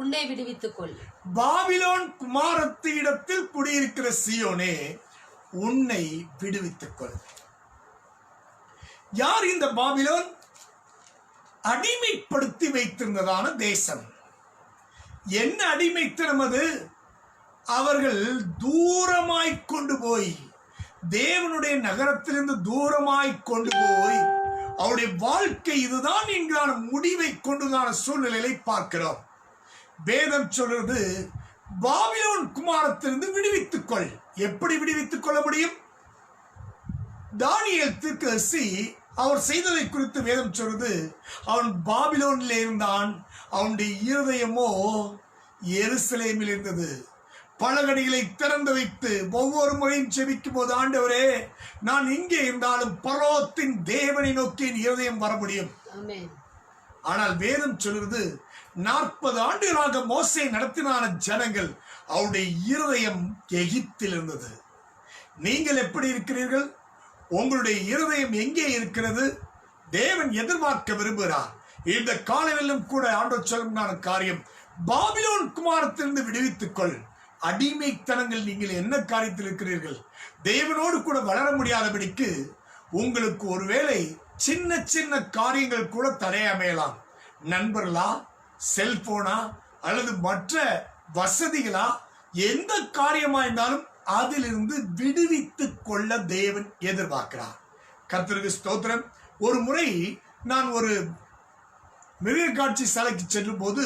உன்னை விடுவித்துக் கொள். பாபிலோன் குமாரத்தின் இடத்தில் குடியிருக்கிற சீயோனே, உன்னை விடுவித்துக் கொள். யார் இந்த பாபிலோன்? அடிமைப்படுத்தி வைத்திருந்ததான தேசம். என்ன அடிமைத்தனம் அது? அவர்கள் தூரமாய் கொண்டு போய், தேவனுடைய நகரத்திலிருந்து தூரமாய் கொண்டு போய், அவருடைய வாழ்க்கை இதுதான் என்கிறான முடிவை கொண்டுதான சூழ்நிலையை பார்க்கிறோம். வேதம் சொல்றது, பாபிலோன் குமாரத்திலிருந்து விடுவித்துக் கொள். எப்படி விடுவித்துக் கொள்ள முடியும்? தானியேல் தீர்க்கதரிசி அவர் செய்ததை குறித்து வேதம் சொல்றது, அவன் பாபிலோனில் இருந்தான், அவனுடைய இருதயமோ எருசலேமில் இருந்தது. பலகணிகளை திறந்து வைத்து ஒவ்வொரு முறையும் செபிக்கும் போது, ஆண்டவரே, நான் இங்கே இருந்தாலும் பரலோகத்தின் தேவனை நோக்கி என் இருதயம் வர முடியும். ஆனால் வேதம் சொல்றது, 40 ஆண்டுகளாக மோசே நடத்தினான ஜனங்கள், அவருடைய இருதயம் எகிப்தில் இருந்தது. நீங்கள் எப்படி இருக்கிறீர்கள்? உங்களுடைய இருதயம் எங்கே இருக்கிறது? தேவன் எதிர்பார்க்க விரும்புகிறார். இந்த காலையிலும் கூட ஆண்டவர் சொல்லும் காரியம், பாபிலோன் குமாரத்திலிருந்து விடுவித்துக் கொள். அடிமைத்தனங்கள் நீங்கள் என்ன காரியத்தில் இருக்கிறீர்கள்? தேவனோடு கூட வளர முடியாதபடிக்கு உங்களுக்கு ஒருவேளை சின்ன சின்ன காரியங்கள் கூட தடையமையலாம். நண்பர்களா, செல்போனா, அல்லது மற்ற வசதிகளா, எந்த காரியமா இருந்தாலும் அதிலிருந்து விடுவித்துக் கொள்ள தேவன் எதிர்பார்க்கிறார். கர்த்தருக்கு ஸ்தோத்திரம். ஒரு முறை நான் ஒரு மிருக காட்சி சாலைக்கு செல்லும் போது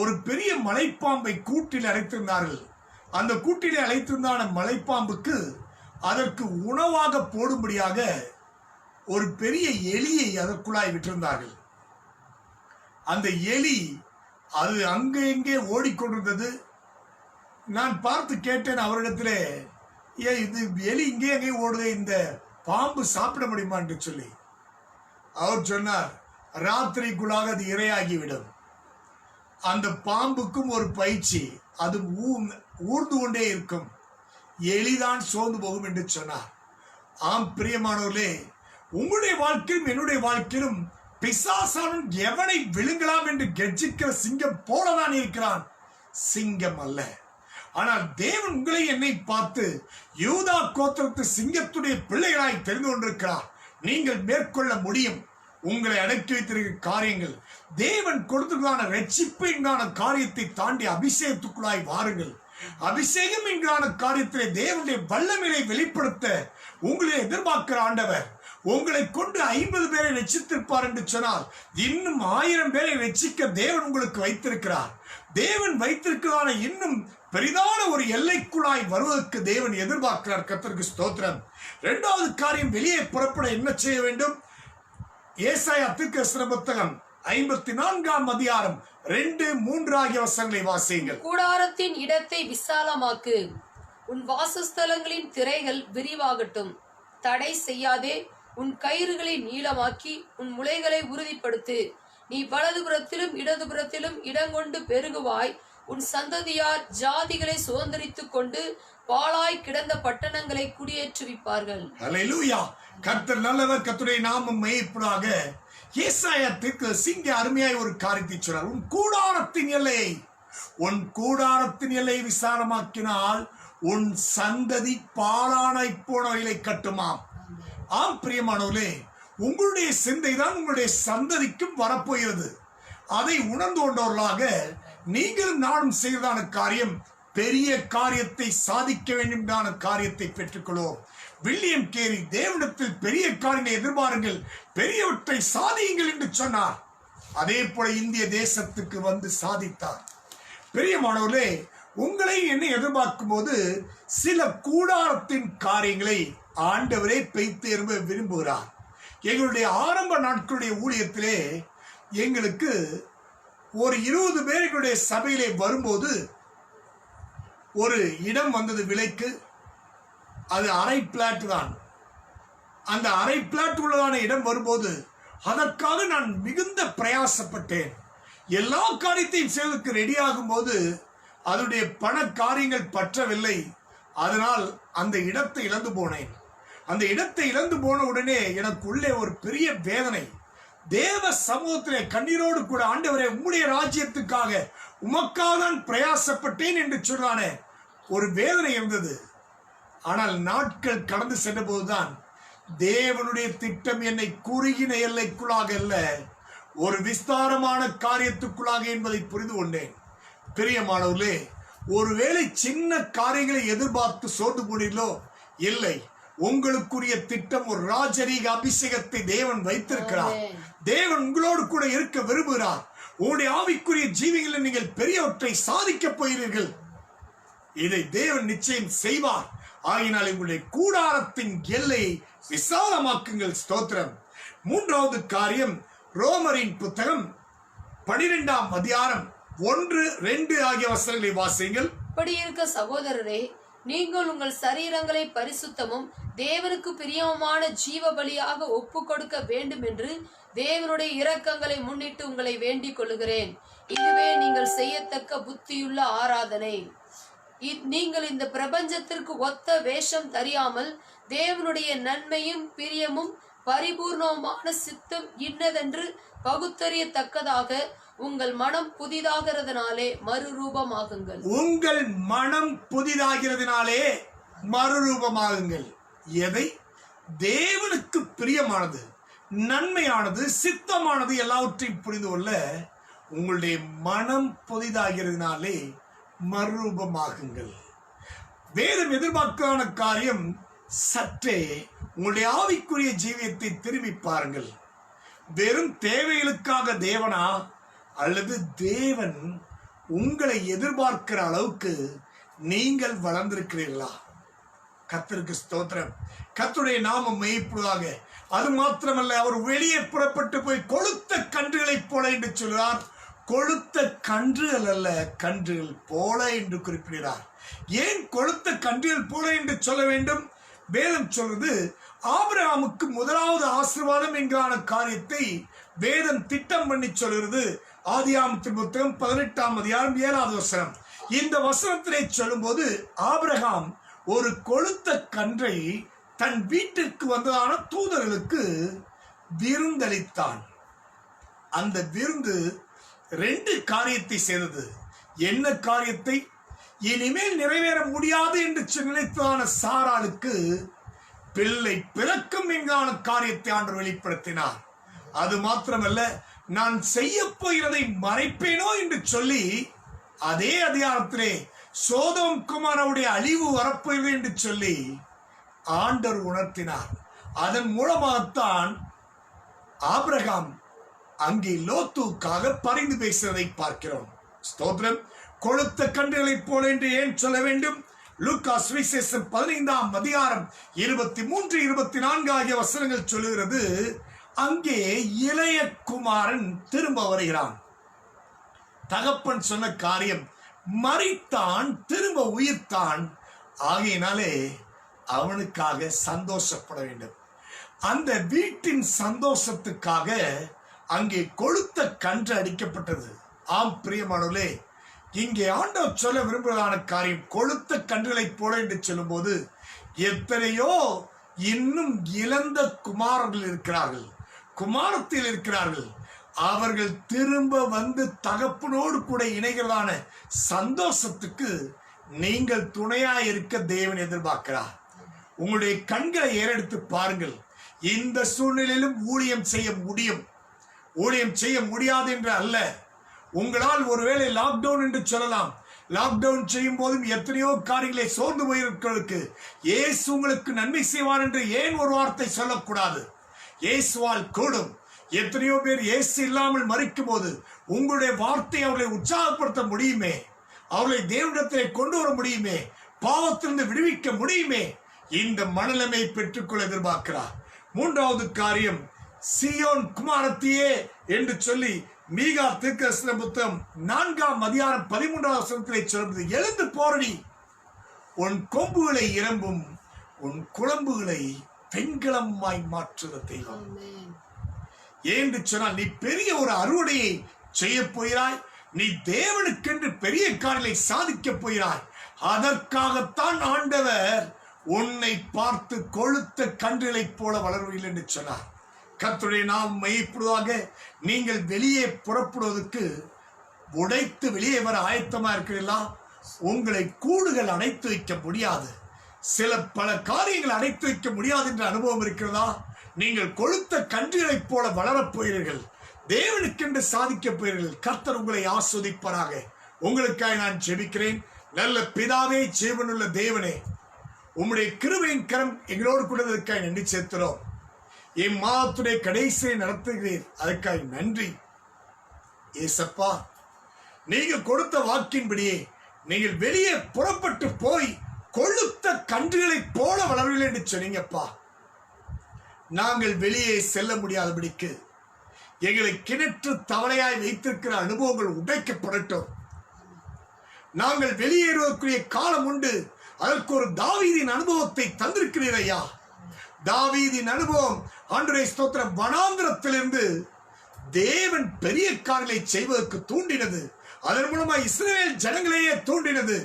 ஒரு பெரிய மலைப்பாம்பை கூட்டில் அழைத்திருந்தார்கள். அந்த கூட்டிலே அழைத்திருந்தான மலைப்பாம்புக்கு அதற்கு உணவாக போடும்படியாக ஒரு பெரிய எலியை அதற்குள்ளாய் விட்டிருந்தார்கள். அந்த எலி அது அங்கே எங்கே ஓடிக்கொண்டிருந்தது. நான் பார்த்து கேட்டேன் அவரிடத்திலே, இது எலி இங்கே எங்கே ஓடுது, இந்த பாம்பு சாப்பிட முடியுமா என்று சொல்லி. அவர் சொன்னார், ராத்திரிக்குள்ளாக அது இரையாகிவிடும். அந்த பாம்புக்கும் ஒரு பயிற்சி, அது ஊர்ந்து கொண்டே இருக்கும், எளிதான் சோர்ந்து போகும் என்று சொன்னார். ஆம் பிரியமானவர்களே, உங்களுடைய வாழ்க்கையிலும் என்னுடைய வாழ்க்கையிலும் பிசாசானன் எவனை விழுங்கலாம் என்று கெர்ச்சிக்கிற சிங்கம் போலதான் இருக்கிறான், சிங்கம் அல்ல. ஆனால் தேவன் உங்களை என்னை பார்த்து யூதா கோத்திரத்து சிங்கத்துடைய பிள்ளைகளாய் தெரிந்து கொண்டிருக்கிறார். நீங்கள் மேற்கொள்ள முடியும். உங்களை அடக்கி வைத்திருக்கிற காரியங்கள், தேவன் கொடுத்ததான ரட்சிப்பு என்கான காரியத்தை தாண்டி அபிஷேகத்துக்குள்ளாய் வாருங்கள். அபிஷேகம் என்கான காரியத்திலே தேவனுடைய வல்லமையை வெளிப்படுத்த உங்களை எதிர்பார்க்கிற ஆண்டவர் உங்களை கொண்டு 50 பேரை ரட்சித்திருப்பார் என்று சொன்னால், இன்னும் 1000 பேரை ரட்சிக்க தேவன் உங்களுக்கு வைத்திருக்கிறார். தேவன் வைத்திருக்கிறதான இன்னும் பெரிதான ஒரு எல்லைக்குள்ளாய் வருவதற்கு தேவன் எதிர்பார்க்கிறார். கர்த்தருக்கு ஸ்தோத்திரம். 2வது காரியம், வெளியே புறப்பட என்ன செய்ய வேண்டும்? ஏசாயா தீர்க்கதரிசன புத்தகம் 54ஆம் அதிகாரம் 2, 3 ஆகிய வசனங்களை வாசியுங்கள். கூடாரத்தின் இடத்தை விசாலமாக்கு, உன் வாசஸ்தலங்களின் திரைகள் விரிவாகட்டும். தடை செய்யாதே, உன் கயிறுகளை நீளமாக்கி உன் முளைகளை உறுதிப்படுத்து. நீ வலதுபுறத்திலும் இடதுபுறத்திலும் இடங்கொண்டு பெருகுவாய். உன் சந்ததியார் ஜாதிகளை சுதந்தரித்துக் கொண்டு பாழாய் கிடந்த பட்டணங்களை குடியேற்றுவிப்பார்கள். ஹல்லேலூயா. கர்த்தர் நல்லவர், கர்த்தருடைய நாமம் மகிமைப்பதாக. ஏசாயா தீர்க்கதரிசி அருமையாய் ஒரு காரியத்தை சொன்னார். உன் கூடாரத்தின் எல்லையை விசாலமாக்கினால் உன் சந்ததி பாழானாய் போனவைகளை கட்டுமாம். ஆம் பிரியமானவர்களே, உங்களுடைய சிந்தை தான் உங்களுடைய சந்ததிக்கும் வரப்போகிறது. அதை உணர்ந்து கொண்டவர்களாக நீங்களும் நானும் செய்வதான காரியம், பெரிய காரியத்தை சாதிக்க வேண்டும் காரியத்தை பெற்றுக்கொள்வோம். வில்லியம் கேரி தேவனிடத்தில் பெரிய காரியங்களை எதிர்பாருங்கள், பெரியவற்றை சாதியுங்கள் என்று சொன்னார். அதே போல இந்திய தேசத்துக்கு வந்து சாதித்தார். பிரியமானவர்களே, உங்களை என்னை எதிர்பார்க்கும் போது சில கூடாரத்தின் காரியங்களை ஆண்டவரே பெய்து விரும்புகிறார். எங்களுடைய ஆரம்ப நாட்களுடைய ஊழியத்திலே எங்களுக்கு ஒரு 20 பேர் எங்களுடைய சபையிலே வரும்போது ஒரு இடம் வந்தது விலைக்கு. அது அரை பிளாட் தான். அந்த அரை பிளாட் உள்ளதான இடம் வரும்போது அதற்காக நான் மிகுந்த பிரயாசப்பட்டேன். எல்லா காரியத்தையும் செய்வதற்கு ரெடி ஆகும் போது அதனுடைய பண காரியங்கள் பற்றவில்லை. அதனால் அந்த இடத்தை இழந்து போனேன். அந்த இடத்தை இழந்து போன உடனே எனக்கு உள்ளே ஒரு பெரிய வேதனை. தேவ சமூகத்திலே கண்ணீரோடு கூட, ஆண்டவரே உம்முடைய ராஜ்யத்துக்காக உமக்காக நான் பிரயாசப்பட்டேன் என்று சொன்னானே, ஒரு வேதனை இருந்தது. ஆனால் நாட்கள் கடந்து சென்ற போதுதான் தேவனுடைய திட்டம் என்னை குறுகின எல்லைக்குள்ளாக அல்ல, ஒரு விஸ்தாரமான காரியத்துக்குள்ளாக என்பதை புரிந்து கொண்டேன். பிரியமானவர்களே, ஒருவேளை சின்ன காரியங்களை எதிர்பார்த்து சோர்ந்து போனீர்களோ, இல்லை, உங்களுக்குரிய திட்டம் ஒரு ராஜரீக அபிஷேகத்தை தேவன் வைத்திருக்கிறார். தேவன் உங்களோடு கூட இருக்க விரும்புகிறார். உங்களுடைய ஆவிக்குரிய ஜீவிகளில் நீங்கள் பெரியவற்றை சாதிக்க போகிறீர்கள். இதை தேவன் நிச்சயம் செய்வார். ஆகினால் உங்களுடைய கூடாரத்தின் எல்லையை விசாலமாக்குங்கள். ஸ்தோத்திரம். 3வது காரியம், ரோமரின் புத்தகம் 12ஆம் அதிகாரம் 1, 2 ஆகிய வசனங்களை வாசியுங்கள். இப்படி இருக்க சகோதரரே, நீங்கள் உங்கள் சரீரங்களை பரிசுத்தமும் தேவனுக்கு பிரியமான ஜீவ பலியாக ஒப்பு கொடுக்க வேண்டும் என்று தேவனுடைய இரக்கங்களை முன்னிட்டு உங்களை வேண்டிக் கொள்கிறேன். இதுவே நீங்கள் செய்யத்தக்க புத்தியுள்ள ஆராதனை. நீங்கள் இந்த பிரபஞ்சத்திற்கு ஒத்த வேஷம் தெரியாமல் தேவனுடைய நன்மையும் பிரியமும் பரிபூர்ணமான சித்தம் இன்னதென்று பகுத்தறியத்தக்கதாக உங்கள் மனம் புதிதாகிறதுனாலே மறுரூபமாகுங்கள். உங்கள் மனம் புதிதாகிறதுனாலே மறுரூபமாகுங்கள். எதை? தேவனுக்கு பிரியமானது, நன்மையானது, சித்தமானது எல்லாவற்றையும் புரிந்து கொள்ள உங்களுடைய மனம் புதிதாகிறதுனாலே மறுரூபமாகுங்கள். வேதம் எதிர்பார்க்கான காரியம், சற்றே உங்களுடைய ஆவிக்குரிய ஜீவியத்தை திரும்பி பாருங்கள். வெறும் தேவைகளுக்காக தேவனா, அல்லது தேவன் உங்களை எதிர்பார்க்கிற அளவுக்கு நீங்கள் வளர்ந்திருக்கிறீர்களா? கர்த்தருக்கு ஸ்தோத்திரம். கர்த்தருடைய நாமம் மெய்ப்படுவதாக. அது மாத்திரமல்ல, அவர் வெளியே புறப்பட்டு போய் கொழுத்த கன்றுகளைப் போல என்று சொல்கிறார். கொழுத்த கன்றுகள் அல்ல, கன்றுகள் போல என்று குறிப்பிடுகிறார். ஏன் கொழுத்த கன்றுகள் போல என்று சொல்ல வேண்டும்? வேதம் சொல்றது, ஆபிரகாமுக்கு முதலாவது ஆசீர்வாதம் என்கிற காரியத்தை வேதம் திட்டம் பண்ணி சொல்கிறது. ஆதியாகமத்தின் புத்தகம் 18ஆம் அதிகாரம் 7வது வசனம். இந்த வசனத்திலே சொல்லும் போது, ஆபிரகாம் ஒரு கொழுத்த கன்றை தன் வீட்டிற்கு வந்ததான தூதர்களுக்கு விருந்தளித்தான். அந்த விருந்து 2 காரியத்தை செய்தது. என்ன காரியத்தை? இனிமேல் நிறைவேற முடியாது என்று நினைத்ததான சாராளுக்கு பிள்ளை பிறக்கும் என்கிற காரியத்தை ஆண்டவர் வெளிப்படுத்தினார். அது மாத்திரமல்ல, நான் செய்ய போகிறதை மறைப்பேனோ என்று சொல்லி அதே அதிகாரத்திலே சோதோம் குமாரனுடைய அழிவு வரப்போகிறது என்று சொல்லி ஆண்டவர் உணர்த்தினார். அதன் மூலமாகத்தான் ஆபிரகாம் அங்கே லோத்துக்காக பரிந்து பேசுவதை பார்க்கிறோம். ஸ்தோத்திரம். கொழுத்த கன்றுகளைப் போல என்று ஏன் சொல்ல வேண்டும்? லூக்கா சுவிசேஷம் 15ஆம் அதிகாரம் 23, 24 ஆகிய வசனங்கள் சொல்லுகிறது. அங்கே இளைய குமாரன் திரும்ப வருகிறான். தகப்பன் சொன்ன காரியம், மரித்தான், திரும்ப உயிர்த்தான். ஆகையினாலே அவனுக்காக சந்தோஷப்பட வேண்டும். அந்த வீட்டின் சந்தோஷத்துக்காக அங்கே கொழுத்த கன்று அடிக்கப்பட்டது. ஆம் பிரியமானவர்களே, இங்கே ஆண்டவர் சொல்ல விரும்புவதான காரியம், கொழுத்த கன்றுகளைப் போல என்று சொல்லும் போது, எத்தனையோ இன்னும் இழந்த குமாரர்கள் இருக்கிறார்கள், குமாரத்தில் இருக்கிறார்கள். அவர்கள் திரும்ப வந்து தகப்பனோடு கூட இணைகிறதான சந்தோஷத்துக்கு நீங்கள் துணையாய் இருக்க தேவன் எதிர்பார்க்கிறார். உங்களுடைய கண்களை ஏறெடுத்து பாருங்கள். இந்த சூழ்நிலையிலும் ஊழியம் செய்ய முடியும், ஊழியம் செய்ய முடியாது என்று அல்ல. உங்களால் ஒருவேளை லாக்டவுன் என்று சொல்லலாம். லாக்டவுன் செய்யும் போதும் எத்தனையோ காரியங்களை சோர்ந்து போயிருக்கிறதுக்கு இயேசு உங்களுக்கு நன்மை செய்வார் என்று ஏன் ஒரு வார்த்தை சொல்லக்கூடாது? இயேசுவால் கூடும். எத்தனையோ பேர் இயேசு இல்லாமல் மரிக்கும் போது உங்களுடைய வார்த்தை அவர்களை உற்சாகப்படுத்த முடியுமே, அவர்களை தேவனிடத்திலே கொண்டு வர முடியுமே, பாவத்திலிருந்து விடுவிக்க முடியுமே. இந்த மனநிலைமை பெற்றுக்கொள்ள எதிர்பார்க்கிறார். மூன்றாவது காரியம், சீயோன் குமாரத்தியே என்று சொல்லி மீகா தீர்க்கதரிசன புத்தகம் 4ஆம் அதிகாரம் 13வது வசனத்திலே சொல்வது, எழுந்து போரடி, உன் கொம்புகளை இறம்பும், உன் குழம்புகளை வெண்கலமாய் மாற்றுகிற தெய்வம். ஏன்னு சொன்னால், நீ பெரிய ஒரு அறுவடையை செய்ய போகிறாய், நீ தேவனுக்கென்று பெரிய காரியங்களை சாதிக்க போகிறாய். அதற்காகத்தான் ஆண்டவர் உன்னை பார்த்து கொழுத்த கன்றுகளைப் போல வளர்வீர்கள் என்று சொன்னார். கர்த்தருடைய நாமம் மையப்படுவதாக. நீங்கள் வெளியே புறப்படுவதற்கு உடைத்து வெளியே வர ஆயத்தமா இருக்கிறீர்களா? உங்களை கூடுகள் அடைத்து வைக்க முடியாது. பல காரியங்கள் அடைத்து வைக்க முடியாது என்ற அனுபவம் இருக்கிறதா? நீங்கள் கொழுத்த கன்றுகளைப் போல வளரப் போகிறீர்கள், தேவனுக்கென்று சாதிக்க போகிறீர்கள். கர்த்தர் உங்களை ஆஸ்வதிப்பாராக. உங்களுக்காக நான் ஜெபிக்கிறேன். நல்ல பிதாவே, ஜீவனுள்ள தேவனே, உம்முடைய கிருபையின் கரம் எங்களோடு கூடதற்காக நன்றி செலுத்துகிறோம். இம்மாதத்துடைய கடைசியை நடத்துகிறீர், அதற்காக நன்றி ஏசப்பா. நீங்க கொடுத்த வாக்கின்படியே நீங்கள் வெளியே புறப்பட்டு போய் கொழுத்த கன்றுகளைப் போல வளர்வீர்கள் என்று சொன்னீங்கப்பா. நாங்கள் வெளியே செல்ல முடியாதபடிக்கு எங்களை கிணற்று தவளையாய் வைத்திருக்கிற அனுபவங்கள் உடைக்கப்படட்டும். நாங்கள் வெளியேறுவதற்குரிய காலம் உண்டு. அதற்கு ஒரு தாவீதின் அனுபவத்தை தந்திருக்கிறீர் ஐயா. தாவீதின் அனுபவம், ஆண்டவரே ஸ்தோத்திரம், வனாந்திரத்திலிருந்து தேவன் பெரிய காரியங்களை செய்வதற்கு தூண்டினது. அதன் மூலமா இஸ்ரவேல் ஜனங்களையே தூண்டினது.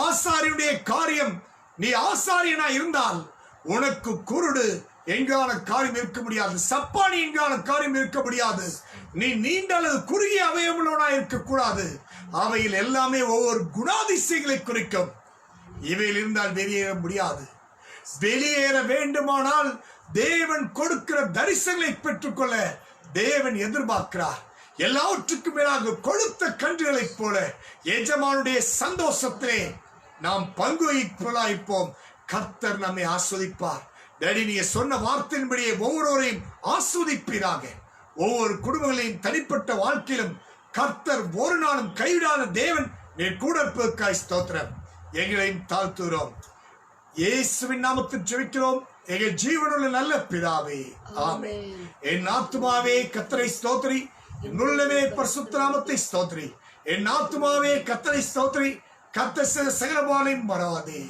ஆசாரியனுடைய காரியம், நீ ஆசாரியனா இருந்தால் உனக்கு குருடு எங்கான காரியம் இருக்க முடியாது, சப்பானி எங்கான காரியம் இருக்க முடியாது. நீ நீண்ட அல்லது குறுகிய அவயமுள்ளவனா இருக்கக்கூடாது. அவையில் எல்லாமே ஒவ்வொரு குணாதிசயங்களை குறிக்கும். இவையில் இருந்தால் வெளியேற முடியாது. வெளியேற வேண்டுமானால் தேவன் கொடுக்கிற தரிசனங்களை பெற்றுக்கொள்ள தேவன் எதிர்பார்க்கிறார். எல்லாவற்றுக்கும் மேலாக கொழுத்த கன்றுகளைப் போல எஜமானுடைய சந்தோஷத்திலே நாம் பங்கு வகிப்போம். கர்த்தர் நம்மை ஆஸ்வதிப்பார். டேடி, நீங்க சொன்ன வார்த்தையின்படியே ஒவ்வொருவரையும் ஆஸ்வதிப்பீராக. ஒவ்வொரு குடும்பங்களையும் தனிப்பட்ட வாழ்க்கையிலும் கர்த்தர் ஒரு நாளும் கைவிடாத தேவன். நீர் கூட இருப்பதற்காய் ஸ்தோத்திரம். எங்களையும் தாழ்த்துகிறோம். இயேசுவின் நாமத்தில் ஜெபிக்கிறோம் எங்கள் ஜீவனுள்ள நல்ல பிதாவே, ஆமென். என் ஆத்துமாவே கர்த்தரை ஸ்தோத்திரி, என் உள்ளமே பரிசுத்த நாமத்தை ஸ்தோத்திரி. என் ஆத்துமாவே கர்த்தரை ஸ்தோத்திரி, கர்த்தர் செய்த சகலவானையும் மறவாதே,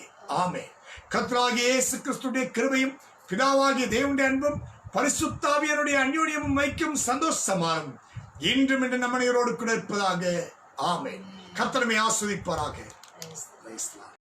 ஆமென். கர்த்தராகிய இயேசு கிறிஸ்துவின் கிருபையும் பிதாவாகிய தேவனுடைய அன்பும் பரிசுத்த ஆவியானுடைய அந்யோன்யமும் ஐக்கியம் சந்தோஷமாகும் இன்றும் இன்று நம்மனையோடு கூட இருப்பதாக, ஆமென். கர்த்தர் நம்மை ஆசீர்வதிப்பாராக.